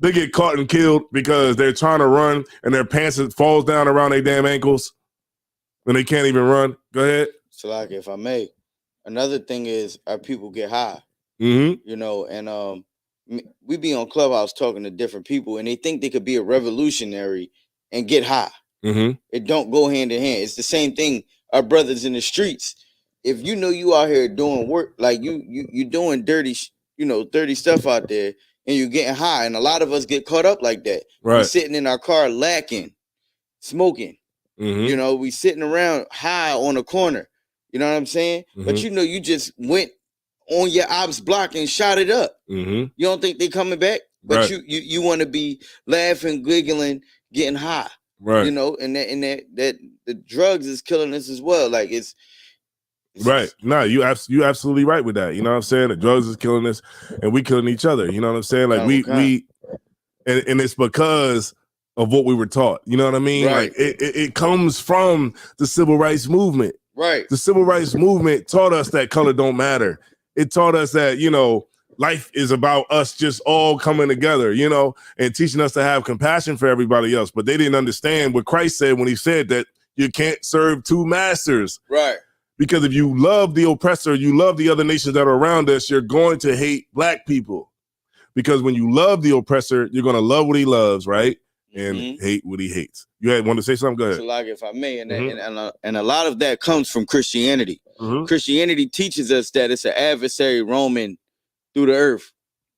They get caught and killed because they're trying to run and their pants falls down around their damn ankles and they can't even run. Go ahead. So, like, if I may, another thing is our people get high. Mm-hmm. You know, and we be on Clubhouse talking to different people, and they think they could be a revolutionary and get high. Mm-hmm. It don't go hand in hand. It's the same thing. Our brothers in the streets. If you know you out here doing work, like you doing dirty stuff out there, and you're getting high, and a lot of us get caught up like that. Right. We're sitting in our car lacking, smoking. Mm-hmm. You know, we sitting around high on a corner. You know what I'm saying? Mm-hmm. But you know, you just went on your ops block and shot it up. Mm-hmm. You don't think they coming back? But right. you want to be laughing, giggling, getting high. Right. You know, and that the drugs is killing us as well. Like it's right. No, you absolutely right with that. You know what I'm saying? The drugs is killing us and we killing each other. You know what I'm saying? Like we and it's because of what we were taught. You know what I mean? Right. Like it comes from the civil rights movement. Right. The civil rights movement taught us that color don't matter. It taught us that, you know, life is about us just all coming together, you know, and teaching us to have compassion for everybody else. But they didn't understand what Christ said when he said that you can't serve two masters. Right. Because if you love the oppressor, you love the other nations that are around us, you're going to hate black people. Because when you love the oppressor, you're going to love what he loves, right? And hate what he hates. You had want to say something? Go ahead. So, like, if I may, and a lot of that comes from Christianity. Mm-hmm. Christianity teaches us that it's an adversary roaming through the earth,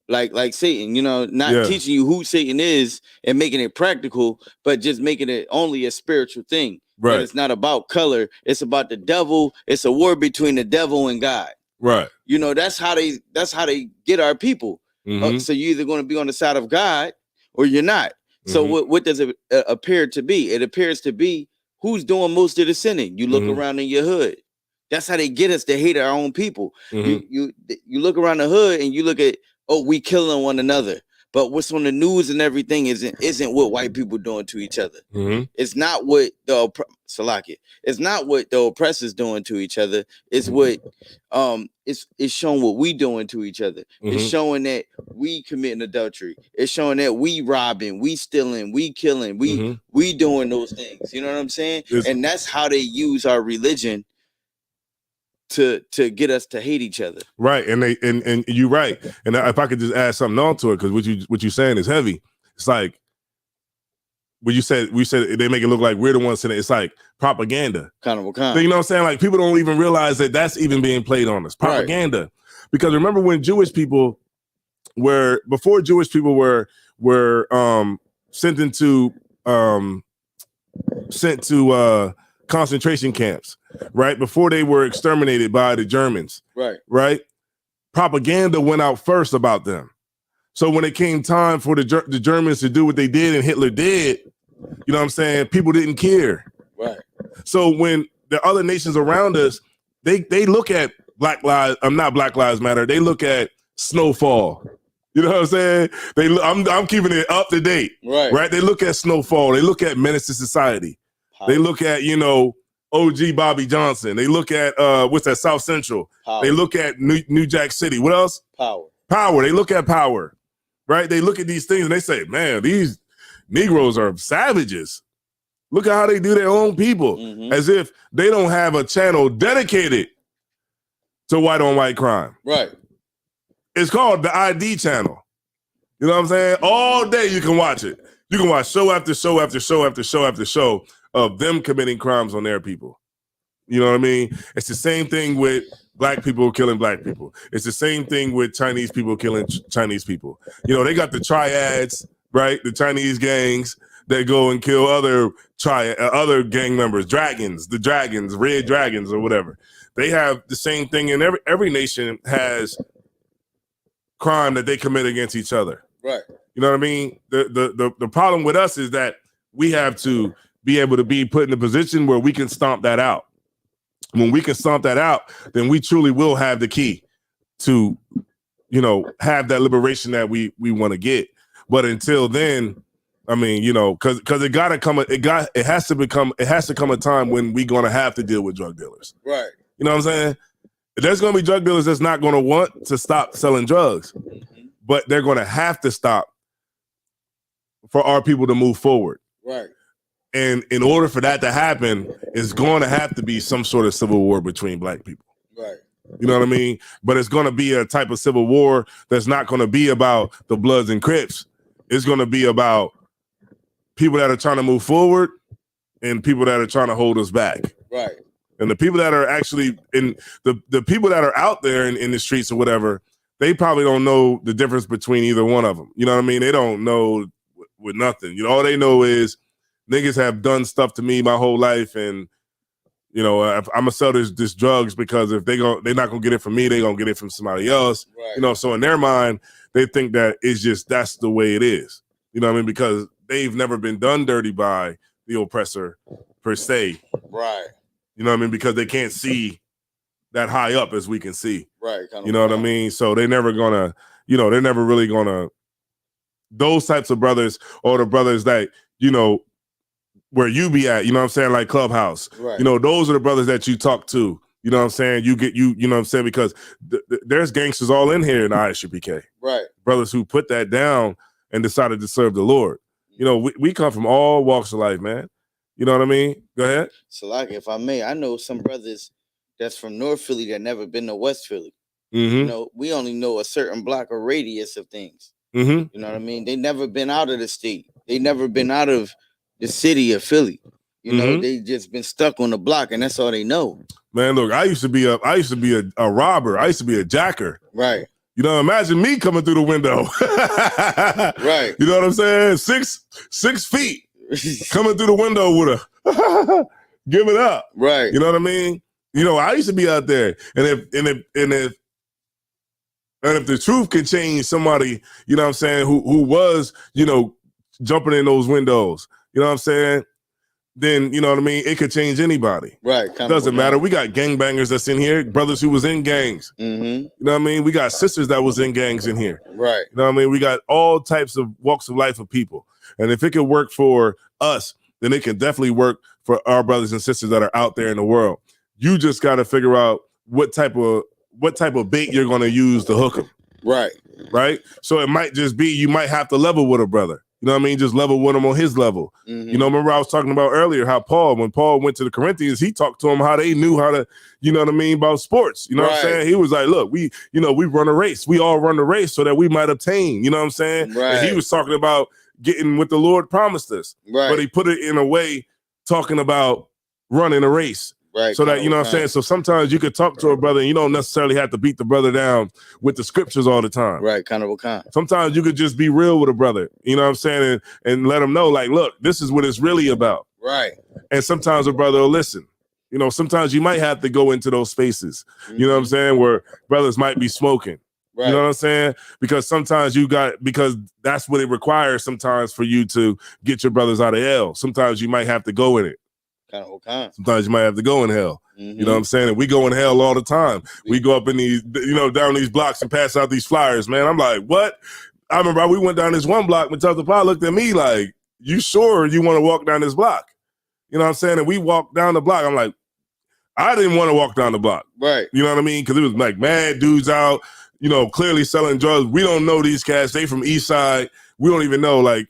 like Satan. You know, not teaching you who Satan is and making it practical, but just making it only a spiritual thing. Right. And it's not about color. It's about the devil. It's a war between the devil and God. Right. You know, that's how they get our people. Mm-hmm. So you're either going to be on the side of God or you're not. So what does it appear to be? It appears to be who's doing most of the sinning. You look around in your hood. That's how they get us to hate our own people. You look around the hood and you look at, we killing one another. But what's on the news and everything isn't what white people doing to each other. It's not what it's not what the oppressors doing to each other. It's what it's showing what we doing to each other. It's showing that we committing adultery. It's showing that we robbing, we stealing, we killing, we doing those things. You know what I'm saying? And that's how they use our religion to get us to hate each other. Right. And you're right. And if I could just add something on to it, because what you're saying is heavy. It's like when we said they make it look like we're the ones saying it. It's like propaganda. Kind of. So, you know what I'm saying? Like people don't even realize that that's even being played on us. Propaganda. Right. Because remember when Jewish people were sent to concentration camps, right? Before they were exterminated by the Germans. Right. Propaganda went out first about them. So when it came time for the Germans to do what they did and Hitler did, you know what I'm saying? People didn't care. Right. So when the other nations around us, they look at not Black Lives Matter. They look at Snowfall. You know what I'm saying? I'm keeping it up to date. Right. They look at Snowfall. They look at Menace to Society. They look at, OG Bobby Johnson. They look at what's that, South Central. Power. They look at New Jack City. What else? Power. They look at Power, right? They look at these things and they say, man, these Negroes are savages. Look at how they do their own people, as if they don't have a channel dedicated to white on white crime. Right. It's called the ID channel. You know what I'm saying? All day you can watch it. You can watch show after show after show after show after show of them committing crimes on their people. You know what I mean? It's the same thing with black people killing black people. It's the same thing with Chinese people killing Chinese people. You know, they got the triads, right? The Chinese gangs that go and kill other gang members, the dragons, red dragons or whatever. They have the same thing, and every nation has crime that they commit against each other. Right. You know what I mean? The problem with us is that we have to be able to be put in a position where we can stomp that out. When we can stomp that out, then we truly will have the key to, you know, have that liberation that we want to get. But until then, I mean, you know, because it has to come a time when we're gonna have to deal with drug dealers. Right. You know what I'm saying? There's gonna be drug dealers that's not gonna want to stop selling drugs, but they're gonna have to stop for our people to move forward. Right. And in order for that to happen, it's going to have to be some sort of civil war between black people. Right. You know what I mean? But it's going to be a type of civil war that's not going to be about the Bloods and Crips. It's going to be about people that are trying to move forward and people that are trying to hold us back. Right. And the people that are actually the people that are out there in the streets or whatever, they probably don't know the difference between either one of them. You know what I mean? They don't know with nothing. You know, all they know is niggas have done stuff to me my whole life, and you know, I'm gonna sell this drugs because if they're not gonna get it from me, they're gonna get it from somebody else. Right. You know, so in their mind, they think that it's just that's the way it is. You know what I mean? Because they've never been done dirty by the oppressor per se. Right. You know what I mean? Because they can't see that high up as we can see. Right. You know what I mean? So they're never really gonna. Those types of brothers, or the brothers that, you know, where you be at, you know what I'm saying, like Clubhouse. Right. You know, those are the brothers that you talk to. You know what I'm saying? You know what I'm saying? Because there's gangsters all in here in the ISUPK. Right. Brothers who put that down and decided to serve the Lord. You know, we come from all walks of life, man. You know what I mean? Go ahead. So, like, if I may, I know some brothers that's from North Philly that never been to West Philly. Mm-hmm. You know, we only know a certain block or radius of things. Mm-hmm. You know what I mean? They never been out of the state. They never been out of the city of Philly. You know, they just been stuck on the block, and that's all they know. Man, look, I used to be a robber. I used to be a jacker. Right. You know, imagine me coming through the window. Right. You know what I'm saying? 6 feet coming through the window with a give it up. Right. You know what I mean? You know, I used to be out there, and if the truth can change somebody, you know what I'm saying, who was, you know, jumping in those windows, you know what I'm saying, then, you know what I mean, it could change anybody. Right. Doesn't matter. We got gangbangers that's in here, brothers who was in gangs. Mm-hmm. You know what I mean? We got sisters that was in gangs in here. Right. You know what I mean? We got all types of walks of life of people. And if it could work for us, then it can definitely work for our brothers and sisters that are out there in the world. You just got to figure out what type of bait you're going to use to hook them. Right. Right. So it might just be, you might have to level with a brother. You know what I mean? Just level with him on his level. Mm-hmm. You know, remember I was talking about earlier how when Paul went to the Corinthians, he talked to them how they knew how to, you know what I mean, about sports. You know what I'm saying? He was like, look, we run a race. We all run the race so that we might obtain. You know what I'm saying? Right. And he was talking about getting what the Lord promised us. Right. But he put it in a way talking about running a race. Right. So that, you know what I'm saying? So sometimes you could talk to a brother and you don't necessarily have to beat the brother down with the scriptures all the time. Right. Kind of a kind. Sometimes you could just be real with a brother, you know what I'm saying? And let him know, like, look, this is what it's really about. Right. And sometimes a brother will listen. You know, sometimes you might have to go into those spaces, you know what I'm saying, where brothers might be smoking. Right. You know what I'm saying? Because sometimes because that's what it requires sometimes for you to get your brothers out of hell. Sometimes you might have to go in it. Sometimes you might have to go in hell. Mm-hmm. You know what I'm saying? And we go in hell all the time. We go up in these, you know, down these blocks and pass out these flyers, man. I'm like, what? I remember we went down this one block and Tata Pa looked at me like, you sure you want to walk down this block? You know what I'm saying? And we walked down the block. I'm like, I didn't want to walk down the block. Right. You know what I mean? Because it was like mad dudes out, you know, clearly selling drugs. We don't know these cats. They from East Side. We don't even know, like,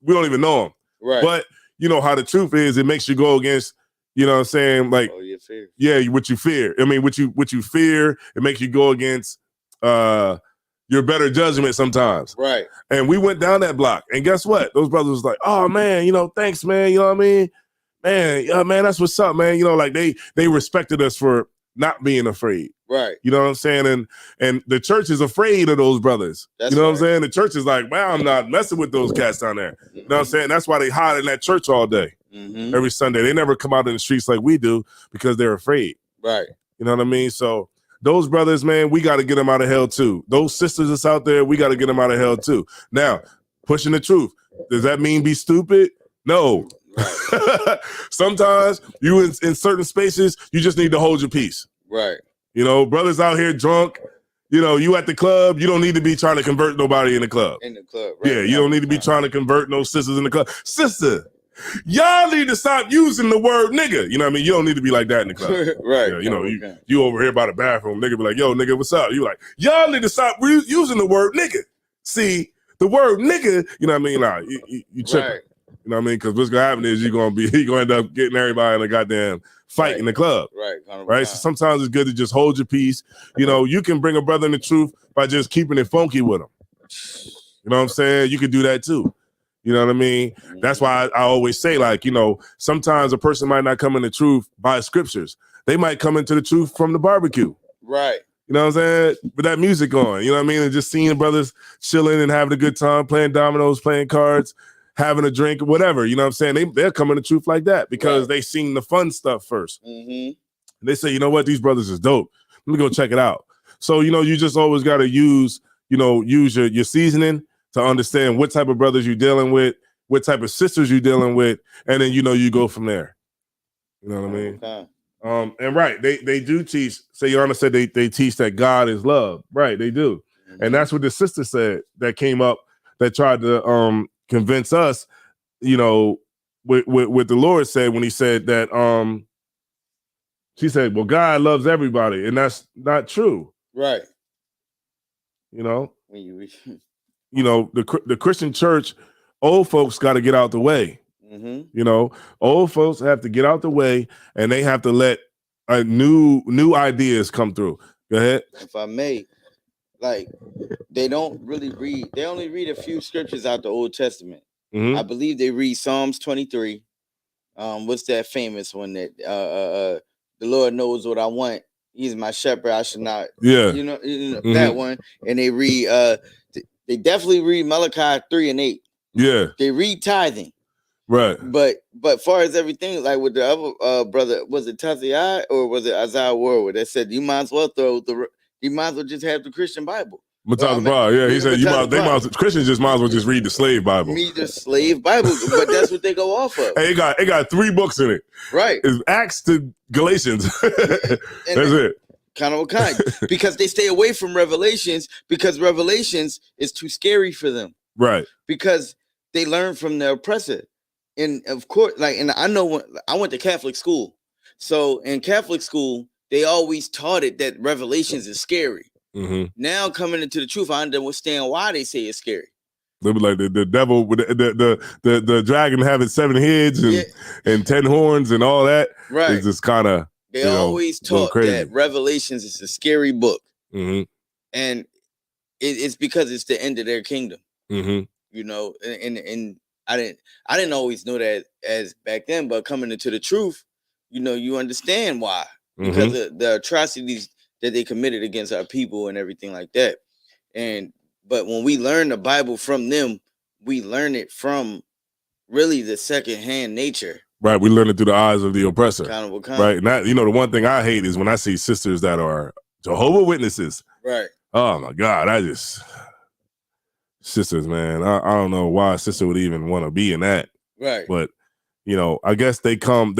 we don't even know them. Right. But you know how the truth is, it makes you go against, you know what I'm saying? Like, your fear. Yeah, what you fear. I mean, what you fear, it makes you go against your better judgment sometimes. Right. And we went down that block. And guess what? Those brothers was like, oh man, you know, thanks, man. You know what I mean? Man, that's what's up, man. You know, like they respected us for not being afraid. Right. You know what I'm saying? And the church is afraid of those brothers. That's you know right. what I'm saying? The church is like, wow, I'm not messing with those cats down there. You know what I'm saying? That's why they hide in that church all day. Every Sunday. They never come out in the streets like we do because they're afraid. Right. You know what I mean? So those brothers, man, we got to get them out of hell too. Those sisters that's out there, we got to get them out of hell too. Now, pushing the truth. Does that mean be stupid? No. Right. Sometimes you in certain spaces, you just need to hold your peace. Right. You know, brothers out here drunk, you know, you at the club, you don't need to be trying to convert nobody in the club. In the club, right. Yeah, you don't need to be trying to convert no sisters in the club. Sister, y'all need to stop using the word nigga. You know what I mean? You don't need to be like that in the club. Right. Yeah, you know, you over here by the bathroom, nigga be like, yo, nigga, what's up? You like, y'all need to stop using the word nigga. See, the word nigga, you know what I mean? Nah, you tripping. Right. You know what I mean? Because what's going to happen is you're going to end up getting everybody in a goddamn fight in the club. Right. Right. So sometimes it's good to just hold your peace. You know, you can bring a brother in the truth by just keeping it funky with him. You know what I'm saying? You can do that too. You know what I mean? That's why I always say, like, you know, sometimes a person might not come in the truth by scriptures. They might come into the truth from the barbecue. Right. You know what I'm saying? With that music on, you know what I mean? And just seeing brothers chilling and having a good time, playing dominoes, playing cards, having a drink, whatever. You know what I'm saying? They're coming to truth like that because they seen the fun stuff first. And they say, you know what? These brothers is dope. Let me go check it out. So, you know, you just always got to use your seasoning to understand what type of brothers you're dealing with, what type of sisters you're dealing with, and then, you know, you go from there. You know what I mean? Okay. And right, they do teach, Sayana said they teach that God is love. Right, they do. And that's what the sister said that came up that tried to convince us, you know, with what the Lord said when he said that she said, well, God loves everybody, and that's not true. Right. You know? You know, the Christian church, old folks got to get out the way. You know, old folks have to get out the way, and they have to let new ideas come through. Go ahead. If I may, like, they don't really read. They only read a few scriptures out the Old Testament. I believe they read Psalms 23. What's that famous one that the Lord knows what I want. He's my shepherd. I should not. Yeah. You know that one. And they read. They definitely read Malachi 3 and 8. Yeah. They read tithing. Right. But far as everything, like with the other brother, was it Taziah or was it Isaiah Warwood that said you might as well just have the Christian Bible. Yeah, he said Christians just might as well just read the slave Bible. Read the slave Bible, but that's what they go off of. Hey, it got 3 books in it. Right. It's Acts to Galatians. That's it. Kind of because they stay away from Revelations because Revelations is too scary for them. Right. Because they learn from their oppressor. And of course, and I know when I went to Catholic school. So in Catholic school, they always taught it that Revelations is scary. Now coming into the truth, I understand why they say it's scary. They be like the devil with the dragon having 7 heads and 10 horns and all that. Right. It's just kind of they always taught that Revelations is a scary book. And it's because it's the end of their kingdom. You know, and I didn't always know that as back then, but coming into the truth, you know, you understand why. Because of the atrocities that they committed against our people and everything like that. But when we learn the Bible from them, we learn it from really the secondhand nature. Right. We learn it through the eyes of the oppressor. Right. And that, you know, the one thing I hate is when I see sisters that are Jehovah's Witnesses. Right. Oh my God. Sisters, man. I don't know why a sister would even want to be in that. Right. But, you know, I guess they come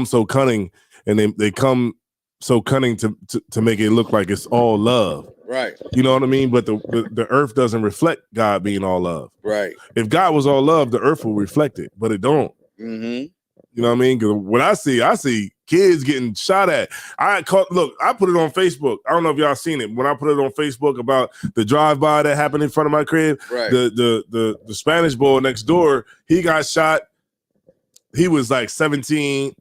so cunning and they come so cunning to make it look like it's all love. Right. You know what I mean? But the earth doesn't reflect God being all love. Right. If God was all love, the earth will reflect it, but it don't. You know what I mean? Because what I see kids getting shot at. I put it on Facebook. I don't know if y'all seen it. When I put it on Facebook about the drive-by that happened in front of my crib, Right. The Spanish boy next door, he got shot. He was like 17.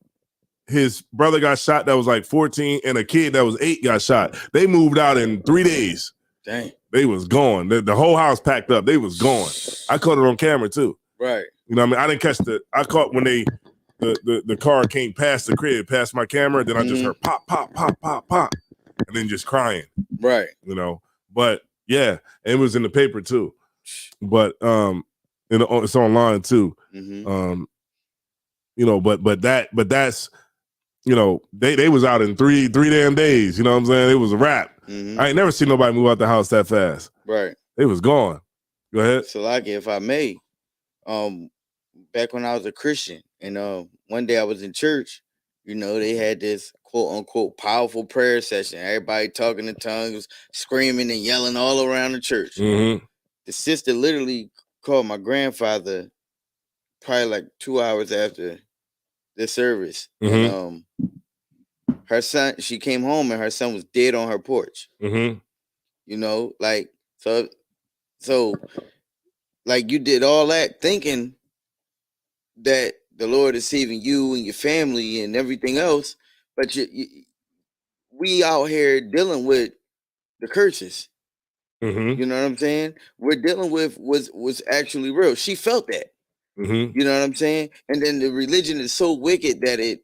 His brother got shot that was like 14, and a kid that was 8 got shot. They moved out in 3 days. Dang. They was gone. The whole house packed up. They was gone. I caught it on camera too. Right. You know what I mean? I didn't catch I caught when the car came past the crib, past my camera, then I just heard pop, pop, pop, pop, pop, and then just crying. Right. You know, but yeah, it was in the paper too. But it's online too. Mm-hmm. You know, but that's, you know, they was out in three damn days. You know what I'm saying? It was a wrap. Mm-hmm. I ain't never seen nobody move out the house that fast. Right. They was gone. Go ahead. So, like, if I may, back when I was a Christian, and one day I was in church, you know, they had this quote unquote powerful prayer session. Everybody talking in tongues, screaming and yelling all around the church. Mm-hmm. The sister literally called my grandfather probably like 2 hours after the service. Mm-hmm. And, her son, she came home and her son was dead on her porch. Mm-hmm. You know, like, so like you did all that thinking that the Lord is saving you and your family and everything else, but we out here dealing with the curses. Mm-hmm. You know what I'm saying? We're dealing with was actually real. She felt that. Mm-hmm. You know what I'm saying? And then the religion is so wicked that it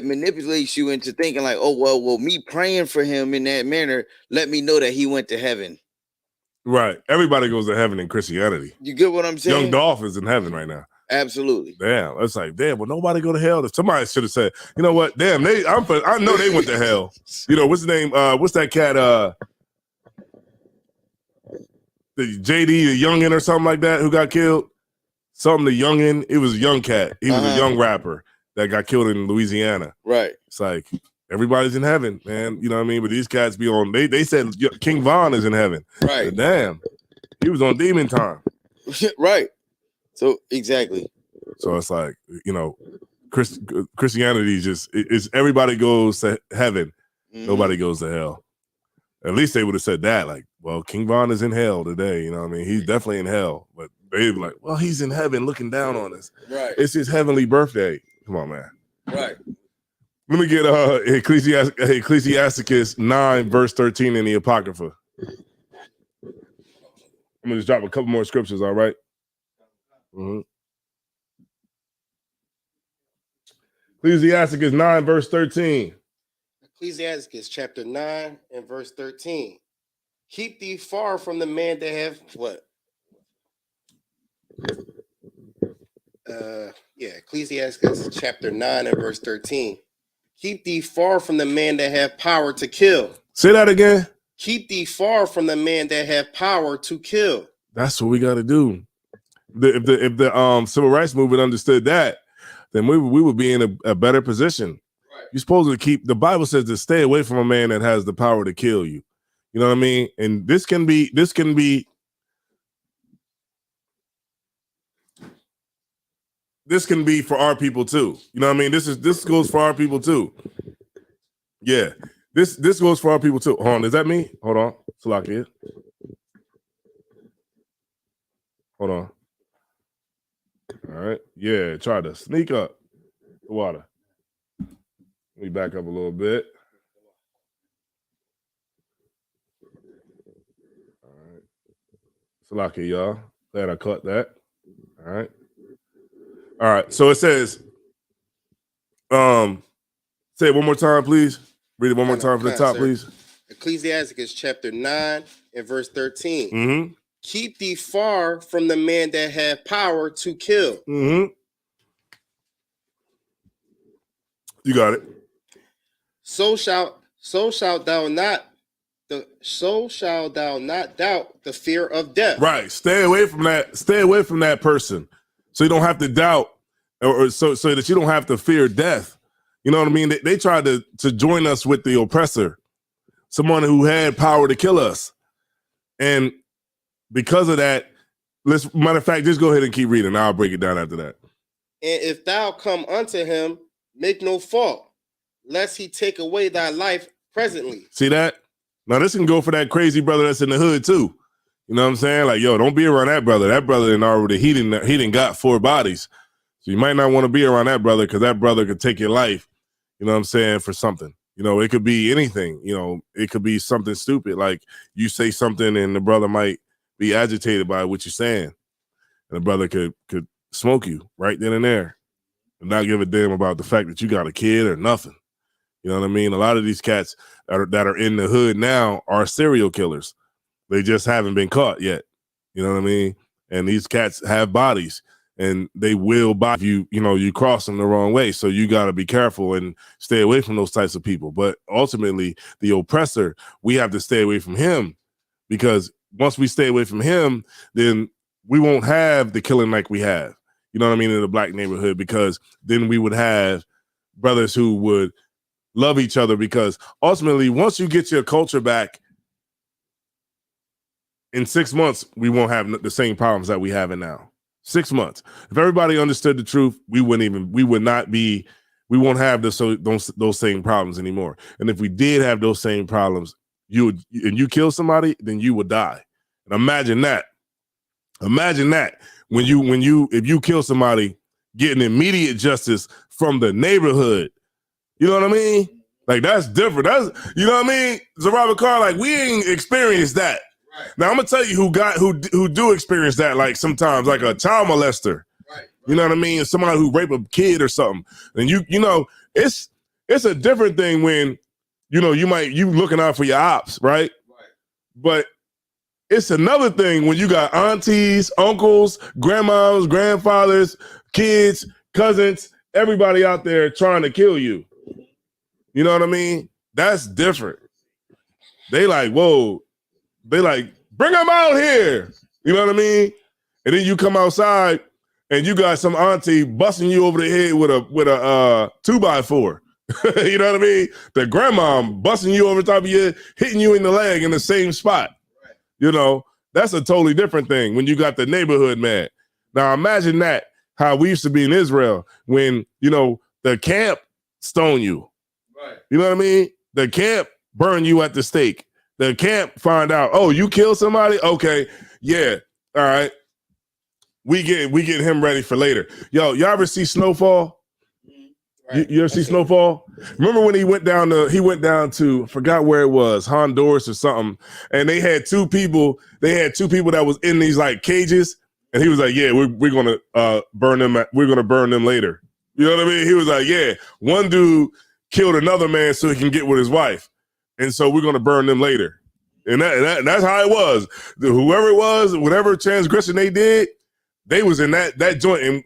manipulates you into thinking like, oh, well, me praying for him in that manner, let me know that he went to heaven. Right. Everybody goes to heaven in Christianity. You get what I'm saying? Young Dolph is in heaven right now. Absolutely. Damn. It's like, damn, well, nobody go to hell. Somebody should have said, you know what? Damn, I know they went to hell. You know, what's his name? What's that cat? The JD, the youngin or something like that, who got killed? Something the youngin. It was a young cat. He was a young rapper that got killed in Louisiana. Right. It's like everybody's in heaven, man. You know what I mean? But these cats be on. They said King Von is in heaven. Right. But damn, he was on demon time. Right. So exactly. So it's like, you know, Christianity is everybody goes to heaven, nobody goes to hell. At least they would have said that, like, well, King Von is in hell today. You know what I mean? He's definitely in hell, but they be like, well, he's in heaven looking down on us. Right. It's his heavenly birthday. Come on, man. Right. Let me get Ecclesiasticus 9, verse 13 in the Apocrypha. I'm gonna just drop a couple more scriptures, all right? Mm-hmm. Ecclesiasticus 9, verse 13. Ecclesiasticus chapter 9 and verse 13. Keep thee far from the man that have what? Ecclesiasticus chapter 9 and verse 13. Keep thee far from the man that have power to kill. Say that again. Keep thee far from the man that have power to kill. That's what we got to do. If the civil rights movement understood that, then we would be in a better position. Right. You're supposed to keep. The Bible says to stay away from a man that has the power to kill you. You know what I mean? And this can be for our people too. You know what I mean? This goes for our people too. Yeah. This goes for our people too. Hold on, is that me? Hold on. Salakia. Hold on. All right. Yeah, try to sneak up the water. Let me back up a little bit. All right. Salakia, y'all. Glad I caught that. All right. All right. So it says, say it one more time, please. Read it one more time for the top, please. Ecclesiasticus chapter 9 and verse 13. Mm-hmm. Keep thee far from the man that have power to kill. Mm-hmm. You got it. So shalt thou not doubt the fear of death. Right. Stay away from that. Stay away from that person, so you don't have to doubt, or so that you don't have to fear death. You know what I mean? They tried to join us with the oppressor, someone who had power to kill us, and because of that, matter of fact, just go ahead and keep reading. I'll break it down after that. And if thou come unto him, make no fault, lest he take away thy life presently. See that? Now this can go for that crazy brother that's in the hood too. You know what I'm saying? Like, yo, don't be around that brother. That brother didn't already, he didn't got 4 bodies. So you might not want to be around that brother because that brother could take your life, you know what I'm saying, for something. You know, it could be anything. You know, it could be something stupid. Like you say something and the brother might be agitated by what you're saying. And the brother could smoke you right then and there and not give a damn about the fact that you got a kid or nothing. You know what I mean? A lot of these cats that are in the hood now are serial killers. They just haven't been caught yet. You know what I mean? And these cats have bodies and they will bite you, you know, you cross them the wrong way. So you got to be careful and stay away from those types of people. But ultimately, the oppressor, we have to stay away from him because once we stay away from him, then we won't have the killing like we have, you know what I mean, in the black neighborhood, because then we would have brothers who would love each other, because ultimately, once you get your culture back, in 6 months, we won't have the same problems that we have now. 6 months. If everybody understood the truth, we won't have those same problems anymore. And if we did have those same problems, you kill somebody, then you would die. And imagine that. Imagine that if you kill somebody, getting immediate justice from the neighborhood. You know what I mean? Like that's different. That's, you know what I mean? Zeraba Carr, like we ain't experienced that. Right. Now I'm gonna tell you who do experience that, like sometimes, like a child molester. Right. You know what I mean? Somebody who rape a kid or something. And you know, it's a different thing when, you know, you looking out for your ops, right? But it's another thing when you got aunties, uncles, grandmas, grandfathers, kids, cousins, everybody out there trying to kill you. You know what I mean? That's different. They like, whoa. They like, bring them out here. You know what I mean? And then you come outside and you got some auntie busting you over the head with a 2x4. You know what I mean? The grandma busting you over the top of your head, hitting you in the leg in the same spot. Right. You know, that's a totally different thing when you got the neighborhood man. Now imagine that, how we used to be in Israel when, you know, the camp stone you. Right. You know what I mean? The camp burn you at the stake. The camp find out, oh, you killed somebody? Okay, yeah, all right. We get him ready for later. Yo, y'all ever see Snowfall? Right. You ever see Snowfall? Remember when he went down to, I forgot where it was, Honduras or something, and they had two people that was in these like cages, and he was like, yeah, we're gonna burn them. We're gonna burn them later. You know what I mean? He was like, yeah, one dude killed another man so he can get with his wife, and so we're gonna burn them later. And that's how it was. Whoever it was, whatever transgression they did, they was in that joint. And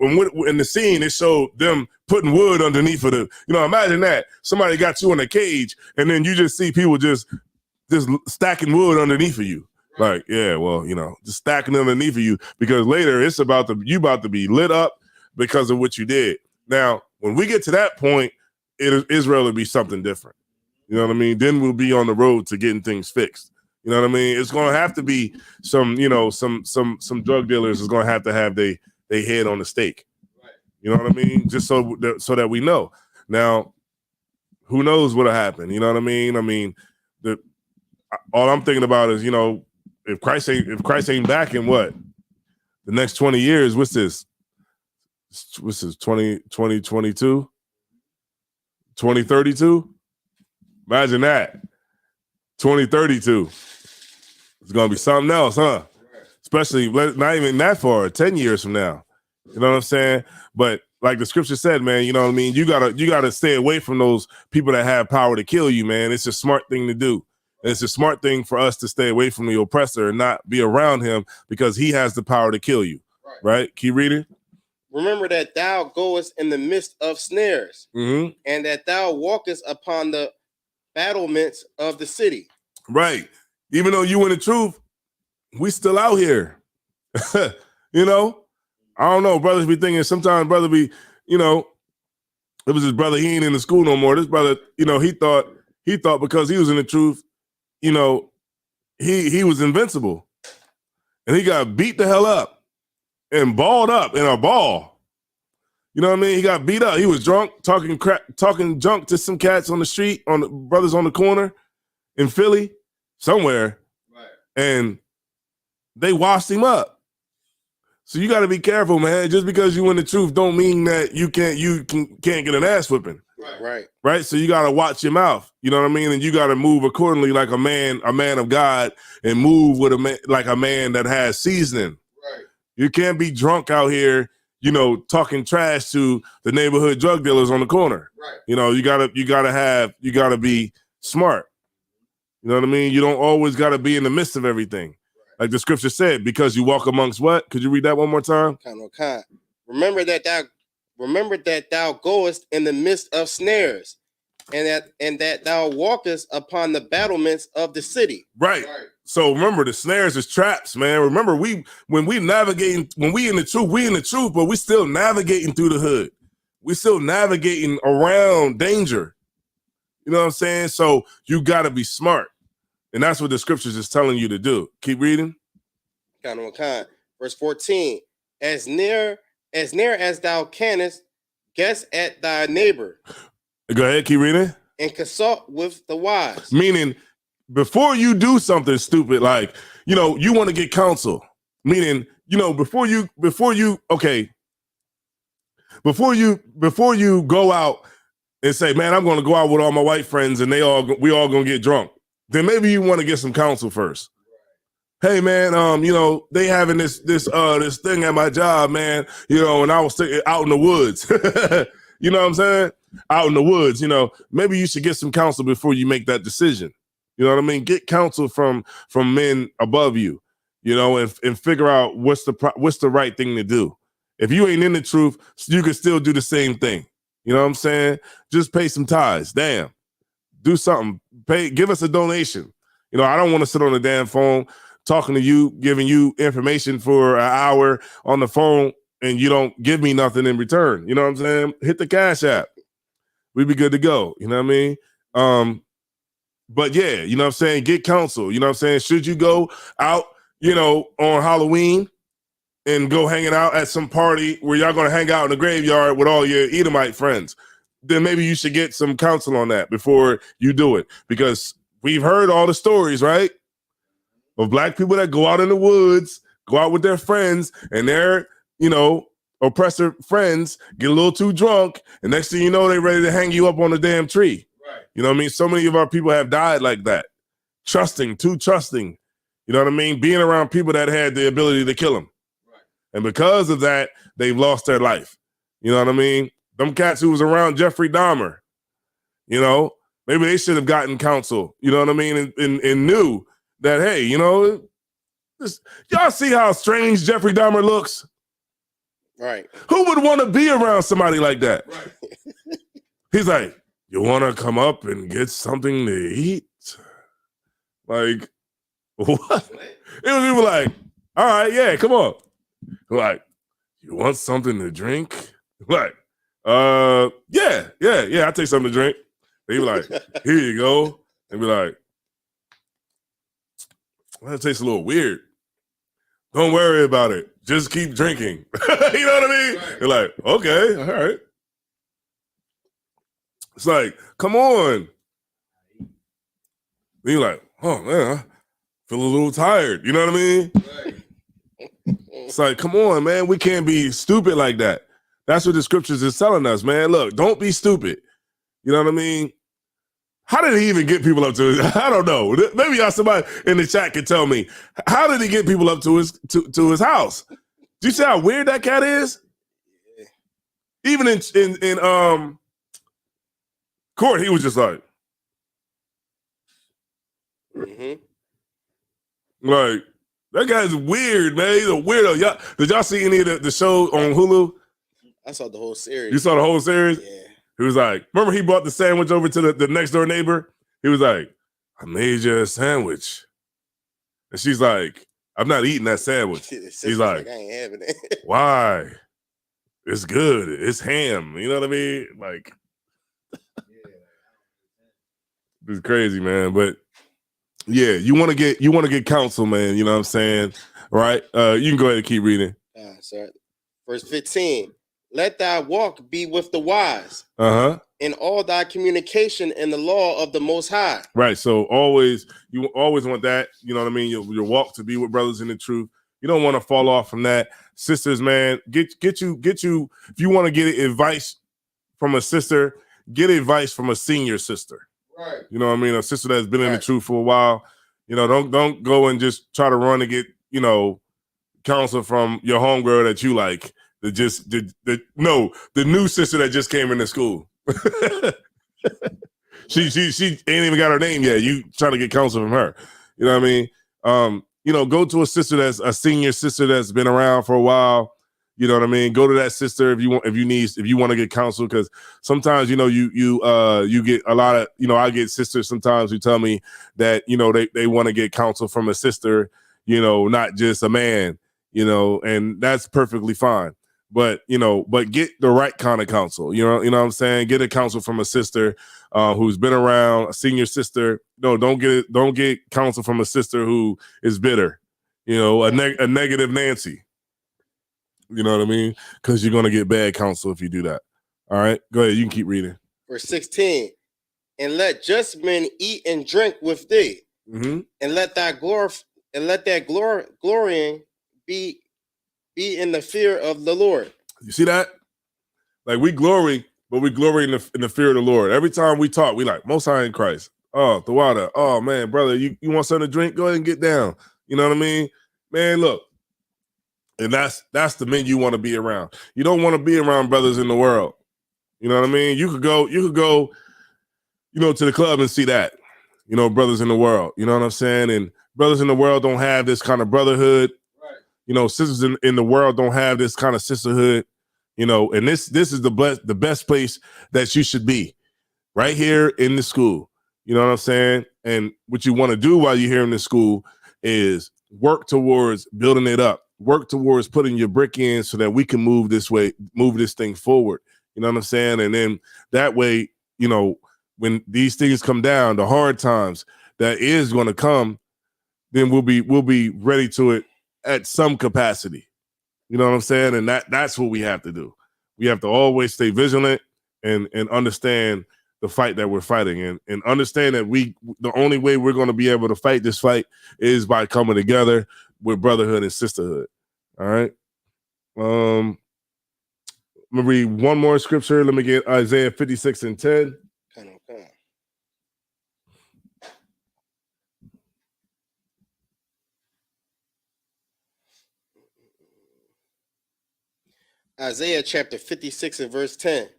in the scene, it showed them putting wood underneath of the, you know, imagine that. Somebody got you in a cage, and then you just see people just stacking wood underneath of you. Like, yeah, well, you know, just stacking underneath of you, because later you about to be lit up because of what you did. Now, when we get to that point, Israel will be something different. You know what I mean? Then we'll be on the road to getting things fixed. You know what I mean? It's going to have to be some, you know, some drug dealers is going to have they head on the stake. Right. You know what I mean? Just so that we know. Now, who knows what'll happen? You know what I mean? I mean, all I'm thinking about is, you know, if Christ ain't back in what? The next 20 years, what's this? What's this, 2022? 2032? Imagine that. 2032. It's going to be something else, huh? Especially not even that far, 10 years from now. You know what I'm saying? But like the scripture said, man, you know what I mean? You gotta stay away from those people that have power to kill you, man. It's a smart thing to do. And it's a smart thing for us to stay away from the oppressor and not be around him, because he has the power to kill you. Right? Keep reading. Remember that thou goest in the midst of snares, and that thou walkest upon the battlements of the city. Right. Even though you in the truth, we still out here. You know? I don't know. Brothers be thinking sometimes, brother be, you know, it was his brother, he ain't in the school no more. This brother, you know, he thought because he was in the truth, you know, he was invincible. And he got beat the hell up and balled up in a ball. You know what I mean? He got beat up. He was drunk, talking junk to some cats on the street, on the brothers on the corner in Philly, somewhere. Right. And they washed him up. So you got to be careful, man. Just because you in the truth don't mean that you can't get an ass whipping. Right. So you got to watch your mouth. You know what I mean? And you got to move accordingly like a man of God, and move with like a man that has seasoning. Right. You can't be drunk out here, you know, talking trash to the neighborhood drug dealers on the corner. Right. You know, you gotta be smart. You know what I mean? You don't always gotta be in the midst of everything. Right. Like the scripture said, because you walk amongst what? Could you read that one more time? Remember that thou goest in the midst of snares, and that thou walkest upon the battlements of the city. Right. So remember, the snares is traps, man. Remember, when we in the truth, but we still navigating through the hood. We still navigating around danger. You know what I'm saying? So you got to be smart. And that's what the scriptures is telling you to do. Keep reading. Verse 14, as near as thou canst, guess at thy neighbor. Go ahead, keep reading. And consult with the wise. Meaning, before you do something stupid, like, you know, you want to get counsel. Meaning, you know, before you go out and say, man, I'm going to go out with all my white friends and we all going to get drunk. Then maybe you want to get some counsel first. Hey man, you know, they having this thing at my job, man, you know, and I was out in the woods. You know what I'm saying? Out in the woods, you know, maybe you should get some counsel before you make that decision. You know what I mean? Get counsel from men above you, you know, and figure out what's the right thing to do. If you ain't in the truth, you can still do the same thing. You know what I'm saying? Just pay some tithes. Damn. Do something. Give us a donation. You know, I don't want to sit on the damn phone talking to you, giving you information for an hour on the phone, and you don't give me nothing in return. You know what I'm saying? Hit the Cash App. We'd be good to go. You know what I mean? But yeah, you know what I'm saying? Get counsel. You know what I'm saying? Should you go out, you know, on Halloween and go hanging out at some party where y'all going to hang out in the graveyard with all your Edomite friends? Then maybe you should get some counsel on that before you do it. Because we've heard all the stories, right? Of black people that go out in the woods, go out with their friends, and their, you know, oppressor friends get a little too drunk, and next thing you know, they're ready to hang you up on the damn tree. Right. You know what I mean? So many of our people have died like that. Too trusting. You know what I mean? Being around people that had the ability to kill them. Right. And because of that, they've lost their life. You know what I mean? Them cats who was around Jeffrey Dahmer, you know, maybe they should have gotten counsel, you know what I mean? And knew that, hey, you know, y'all see how strange Jeffrey Dahmer looks? Right. Who would want to be around somebody like that? Right. He's like, you want to come up and get something to eat? Like, what? It was people like, all right, yeah, come on. Like, you want something to drink? Like, yeah, I'll take something to drink. They be like, here you go. They be like, well, that tastes a little weird. Don't worry about it. Just keep drinking. You know what I mean? Right. They're like, okay, all right. It's like, come on. Then you're like, oh man, I feel a little tired. You know what I mean? Right. It's like, come on, man. We can't be stupid like that. That's what the scriptures is telling us, man. Look, don't be stupid. You know what I mean? How did he even get people up to it? I don't know. Maybe y'all somebody in the chat can tell me. How did he get people up to his house? Do you see how weird that cat is? Even in court, he was just like, like, that guy's weird, man. He's a weirdo. Did y'all see any of the show on Hulu? I saw the whole series. You saw the whole series? Yeah. He was like, remember he brought the sandwich over to the next door neighbor? He was like, I made you a sandwich. And she's like, I'm not eating that sandwich. He's like, I ain't having it. Why? It's good. It's ham. You know what I mean? Like, it's crazy, man. But yeah, you want to get counsel, man. You know what I'm saying? Right? You can go ahead and keep reading. Sorry. Verse 15. Let thy walk be with the wise. In all thy communication in the law of the Most High. Right. So you always want that, you know what I mean? Your walk to be with brothers in the truth. You don't want to fall off from that. Sisters, man, get you. If you want to get advice from a sister, get advice from a senior sister. Right. You know what I mean? A sister that's been in the truth for a while. You know, don't go and just try to run and get, you know, counsel from your homegirl that you like. The new sister that just came into school. she ain't even got her name yet. You trying to get counsel from her. You know what I mean? You know, go to a sister that's a senior sister that's been around for a while. You know what I mean? Go to that sister if you want to get counsel, because sometimes, you know, you get a lot of, you know, I get sisters sometimes who tell me that, you know, they want to get counsel from a sister, you know, not just a man, you know, and that's perfectly fine. But, you know, get the right kind of counsel. You know what I'm saying? Get a counsel from a sister who's been around, a senior sister. No, don't get counsel from a sister who is bitter. You know, a negative Nancy. You know what I mean? Because you're going to get bad counsel if you do that. All right, go ahead. You can keep reading. Verse 16. And let just men eat and drink with thee, and let that glorying be in the fear of the Lord. You see that? Like, we glory, but we glory in the fear of the Lord. Every time we talk, we like, Most High in Christ. Oh, the water. Oh, man, brother, you want something to drink? Go ahead and get down. You know what I mean? Man, look. And that's the men you want to be around. You don't want to be around brothers in the world. You know what I mean? You could go, you know, to the club and see that, you know, brothers in the world. You know what I'm saying? And brothers in the world don't have this kind of brotherhood. Right. You know, sisters in the world don't have this kind of sisterhood. You know, and this is the best place that you should be, right here in the school. You know what I'm saying? And what you want to do while you're here in the school is work towards building it up. Work towards putting your brick in so that we can move this thing forward. You know what I'm saying? And then that way, you know, when these things come down, the hard times that is going to come, then we'll be ready to it at some capacity. You know what I'm saying? And that's what we have to do. We have to always stay vigilant and understand the fight that we're fighting, and understand that the only way we're going to be able to fight this fight is by coming together with brotherhood and sisterhood. All right. Let me read one more scripture. Let me get Isaiah 56 and 10. Okay. Isaiah chapter 56 and verse 10.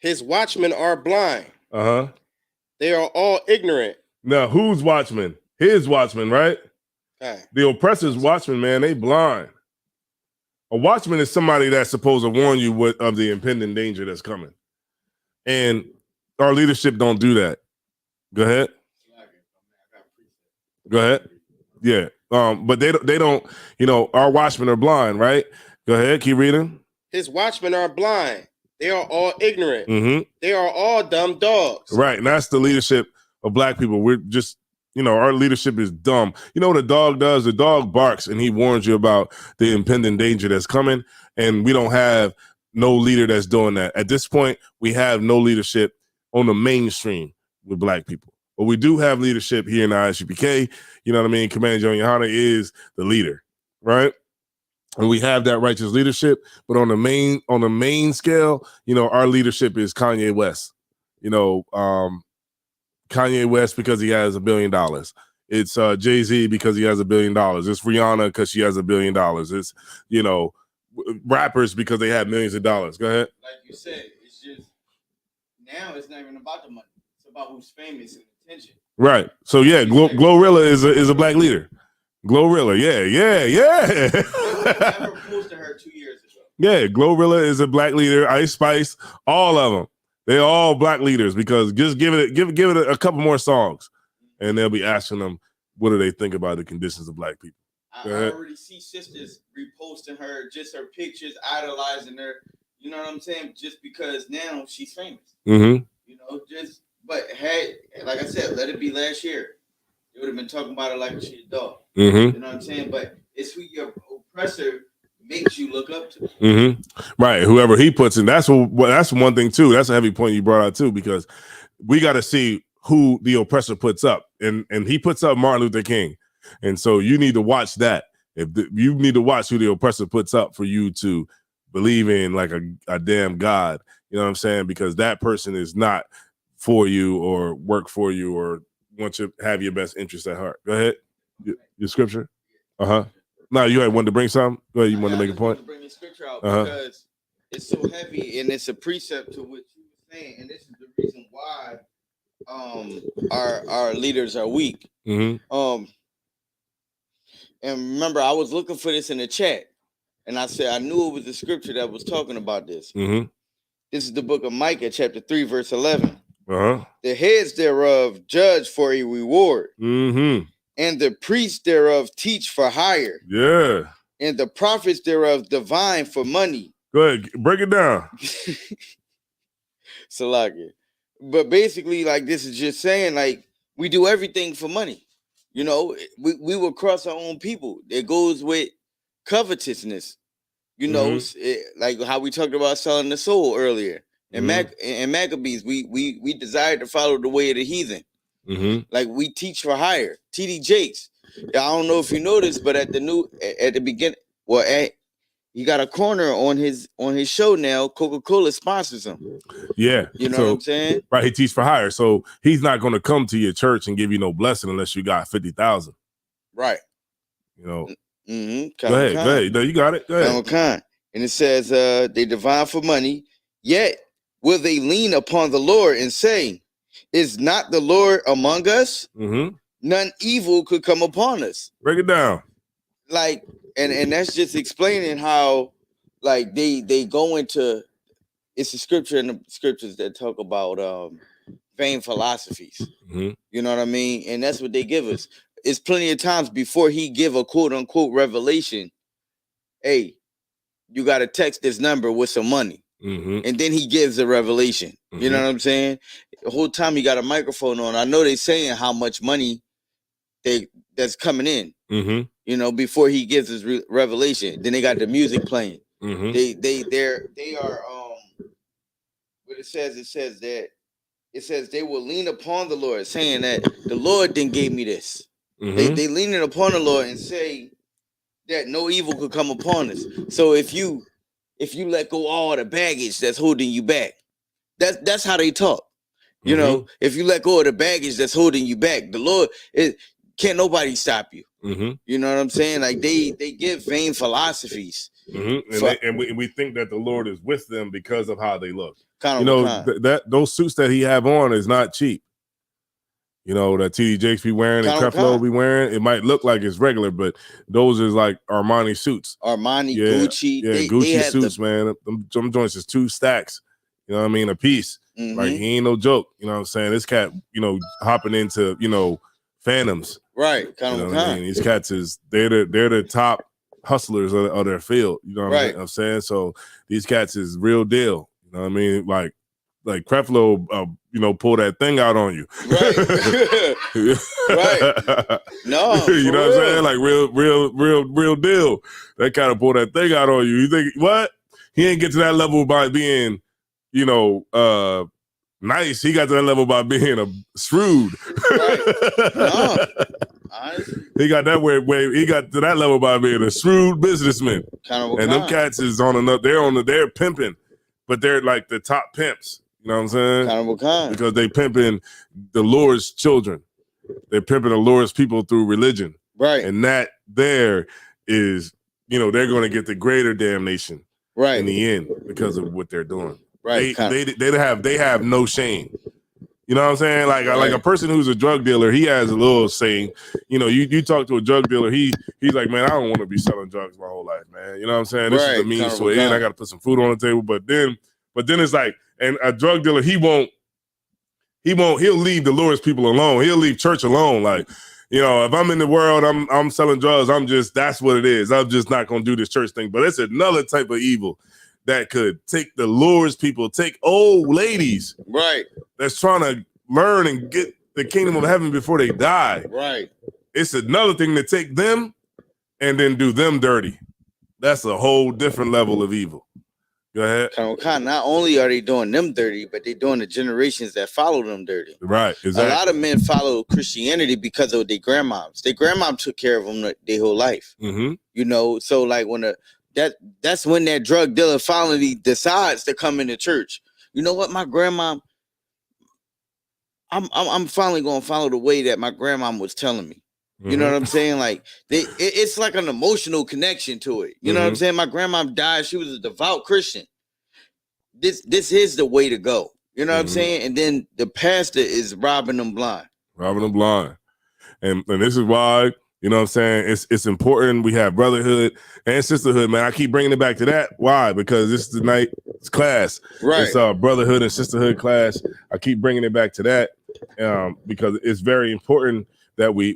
His watchmen are blind. They are all ignorant. Now, whose watchmen? His watchmen, right? The oppressor's watchmen, man, they blind. A watchman is somebody that's supposed to warn you of the impending danger that's coming. And our leadership don't do that. Go ahead. Go ahead. Yeah. But they don't, you know, our watchmen are blind, right? Go ahead, keep reading. His watchmen are blind. They are all ignorant. They are all dumb dogs. Right. And that's the leadership of black people. We're just, you know, our leadership is dumb. You know what a dog does? The dog barks and he warns you about the impending danger that's coming. And we don't have no leader that's doing that. At this point, we have no leadership on the mainstream with black people. But we do have leadership here in the ISUPK. You know what I mean? Commander John Yohana is the leader, right? And we have that righteous leadership. But on the main scale, you know, our leadership is Kanye West. You know, Kanye West because he has $1 billion. It's Jay-Z because he has $1 billion. It's Rihanna because she has $1 billion. It's, you know, rappers because they have millions of dollars. Go ahead. Like you said, it's just now it's not even about the money. It's about who's famous and attention. Right. So yeah, Glorilla is a black leader. Glorilla, yeah. I proposed to her 2 years ago. Yeah, Glorilla is a black leader. Ice Spice, all of them. They're all black leaders because just give it a couple more songs, and they'll be asking them what do they think about the conditions of black people. I already see sisters reposting her, just her pictures, idolizing her. You know what I'm saying? Just because now she's famous. You know, but hey, like I said, let it be last year. You would have been talking about her like she's a dog. You know what I'm saying? But it's who your oppressor makes you look up to. Right. Whoever he puts in. That's one thing too. That's a heavy point you brought out too, because we got to see who the oppressor puts up, and he puts up Martin Luther King, and so you need to watch that. You need to watch who the oppressor puts up for you to believe in, like a damn God. You know what I'm saying? Because that person is not for you or work for you or want to have your best interest at heart. Go ahead. Your scripture. No, you had wanted to bring something. Go ahead. You wanted to make a point. To bring the scripture out because it's so heavy and it's a precept to what you were saying, and this is the reason why our leaders are weak. And remember, I was looking for this in the chat, and I said I knew it was the scripture that was talking about this. This is the book of Micah, chapter 3, verse 11. The heads thereof judge for a reward, and the priests thereof teach for hire. Yeah. And the prophets thereof divine for money. Go ahead, break it down. Salaki. But basically, like, this is just saying, like, we do everything for money. You know, we will cross our own people. It goes with covetousness. You know, like how we talked about selling the soul earlier. And Maccabees, we desire to follow the way of the heathen. Like, we teach for hire. TD Jakes. I don't know if you noticed, but at the beginning, he got a corner on his show now. Coca-Cola sponsors him. Yeah. You know what I'm saying? Right. He teaches for hire. So he's not going to come to your church and give you no blessing unless you got 50,000. Right. You know. Go ahead. No, you got it. Go ahead. And it says they divine for money, yet will they lean upon the Lord and say, is not the Lord among us? None evil could come upon us. Break it down. Like, and that's just explaining how, like, they go into, it's a scripture in the scriptures that talk about vain philosophies. You know what I mean? And that's what they give us. It's plenty of times before he give a quote unquote revelation, hey, you got to text this number with some money. And then he gives a revelation. You know what I'm saying? The whole time he got a microphone on. I know they saying how much money that's coming in. You know, before he gives his revelation. Then they got the music playing. They are what it says they will lean upon the Lord, saying that the Lord then gave me this. They leaning upon the Lord and say that no evil could come upon us. So if you let go all the baggage that's holding you back, that's how they talk. You know, if you let go of the baggage that's holding you back, the Lord, can't nobody stop you. You know what I'm saying? Like, they give vain philosophies. And we think that the Lord is with them because of how they look. You know, that those suits that he have on is not cheap. You know, that TD Jakes be wearing and Creflo be wearing, it might look like it's regular, but those is like Armani suits. Gucci. Yeah, Gucci suits, man. Them joints is 2 stacks. You know what I mean? A piece. Like, he ain't no joke. You know what I'm saying? This cat, you know, hopping into, you know, Phantoms. Right. You know what I mean? These cats they're the top hustlers of their field. You know what I'm saying? So these cats is real deal. You know what I mean? Like Creflo, you know, pull that thing out on you. Right. No, you know what I'm saying? Like real deal. That kind of pull that thing out on you. You think what? He ain't get to that level by being, you know, nice. He got to that level by being a shrewd. No. He got that way. He got to that level by being a shrewd businessman. And them cats is on another. They're pimping, but they're like the top pimps. You know what I'm saying? Because they pimping the Lord's children. They're pimping the Lord's people through religion. Right. And that there is, you know, they're going to get the greater damnation. Right. In the end, because of what they're doing. Right. They have no shame. You know what I'm saying? Like a person who's a drug dealer, he has a little saying. You know, you talk to a drug dealer, he's like, man, I don't want to be selling drugs my whole life, man. You know what I'm saying? This is the means to it. And I got to put some food on the table. But then it's like, and a drug dealer, he'll leave the Lord's people alone. He'll leave church alone. Like, you know, if I'm in the world, I'm selling drugs. That's what it is. I'm just not gonna do this church thing. But it's another type of evil that could take the Lord's people, take old ladies, right, that's trying to learn and get the kingdom of heaven before they die. Right. It's another thing to take them and then do them dirty. that's a whole different level of evil. Go ahead. Not only are they doing them dirty, but they're doing the generations that follow them dirty. Right, exactly. A lot of men follow Christianity because of their grandmoms. Their grandmom took care of them their whole life. Mm-hmm. You know, so like when that's when that drug dealer finally decides to come into church. You know what, my grandmom, I'm finally gonna follow the way that my grandmom was telling me. You know what I'm saying? Like it's like an emotional connection to it. You know what I'm saying? My grandma died. She was a devout Christian. This is the way to go. You know what I'm saying? And then the pastor is robbing them blind. And this is why, you know what I'm saying, it's important we have brotherhood and sisterhood, man. I keep bringing it back to that. Why? Because this is the night, it's class. Right. It's brotherhood and sisterhood class. I keep bringing it back to that because it's very important that we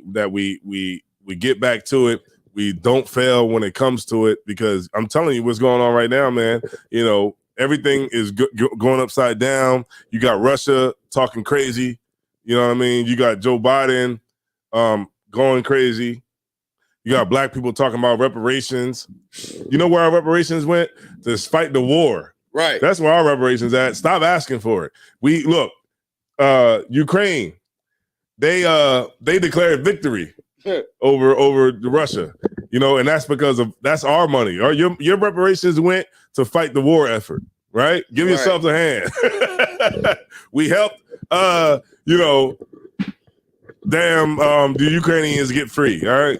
get back to it. We don't fail when it comes to it, because I'm telling you what's going on right now, man. You know, everything is going upside down. You got Russia talking crazy. You know what I mean? You got Joe Biden going crazy. You got black people talking about reparations. You know where our reparations went? To fight the war. Right. That's where our reparations at. Stop asking for it. We look, Ukraine. They declared victory over Russia, you know, and that's because that's our money. Or your reparations went to fight the war effort, right? Give yourselves a hand. We helped, you know, the Ukrainians get free. All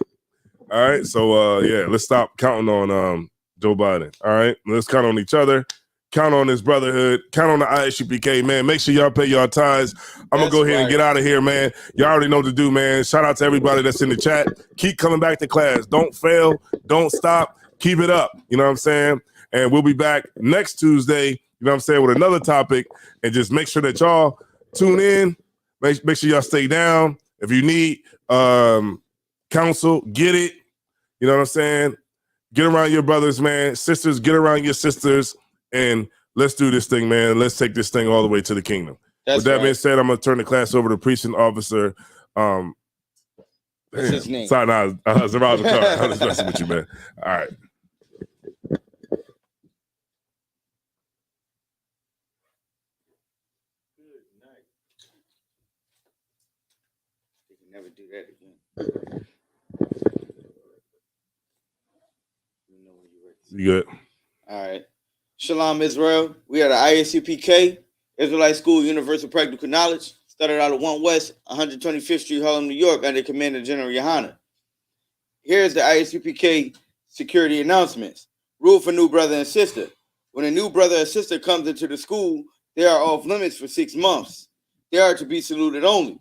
right. So yeah, let's stop counting on Joe Biden. All right, let's count on each other. Count on this brotherhood. Count on the ISUPK, man. Make sure y'all pay y'all tithes. I'm going to go ahead and get out of here, man. Y'all already know what to do, man. Shout out to everybody that's in the chat. Keep coming back to class. Don't fail. Don't stop. Keep it up. You know what I'm saying? And we'll be back next Tuesday, you know what I'm saying, with another topic. And just make sure that y'all tune in. Make sure y'all stay down. If you need counsel, get it. You know what I'm saying? Get around your brothers, man. Sisters, get around your sisters. And let's do this thing, man. Let's take this thing all the way to the kingdom. With that being said, I'm going to turn the class over to precinct officer. What's his name? Sorry, Zaraz Zakar. I'm just messing with you, man. All right. Good night. You can never do that again. You good? All right. Shalom, Israel. We are the ISUPK, Israelite School Universal Practical Knowledge. Started out at 1 West, 125th Street, Harlem, New York, under Commander General Yohana. Here's the ISUPK security announcements. Rule for new brother and sister. When a new brother or sister comes into the school, they are off limits for 6 months. They are to be saluted only.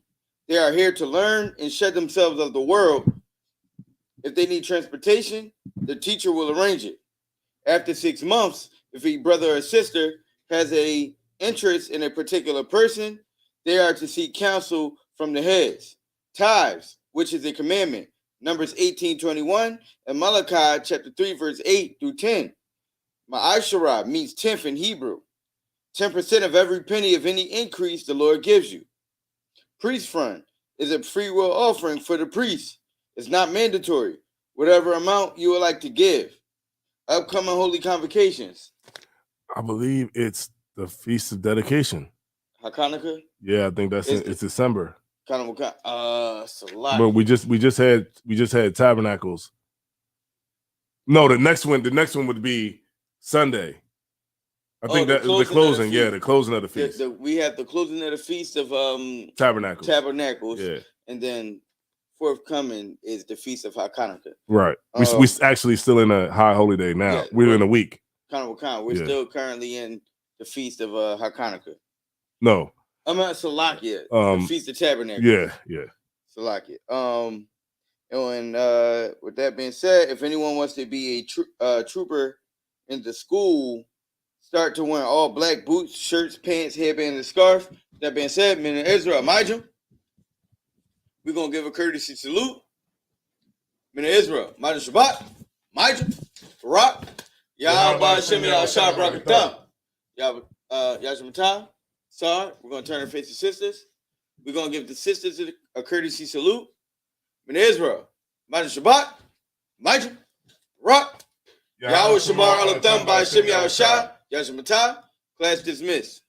They are here to learn and shed themselves of the world. If they need transportation, the teacher will arrange it. After 6 months, if a brother or sister has an interest in a particular person, they are to seek counsel from the heads. Tithes, which is a commandment, Numbers 18:21, and Malachi chapter 3, verse 8 through 10. Ma'asharah means 10th in Hebrew. 10% of every penny of any increase the Lord gives you. Priest fund is a free will offering for the priest. It's not mandatory. Whatever amount you would like to give. Upcoming holy convocations. I believe it's the Feast of Dedication. Hanukkah? Yeah, I think it's December. But we just had Tabernacles. No, the next one would be Sunday. I think that the closing, the closing of the feast. We have the closing of the feast of Tabernacles. Yeah. And then forthcoming is the feast of Hanukkah. Right. We actually still in a high holy day now. Yeah, we're in a week. We're still currently in the feast of Hanukkah. No. I'm at Salakia, the Feast of Tabernacles. Yeah. Salakia. And with that being said, if anyone wants to be a trooper in the school, start to wear all black boots, shirts, pants, headband, and scarf. That being said, men of Israel, Majum, we're going to give a courtesy salute. Men of Israel, Majum Shabbat, Majum, Barak, Yahweh Shem Yahshua Barakatam, Yahshua Sorry, we're going to turn our face to sisters. We're going to give the sisters a courtesy salute. Men of Israel, Majum Shabbat, Majum, Barak, Yahweh Shamar Alatham by Shimei Shah, Yashamatah, class dismissed.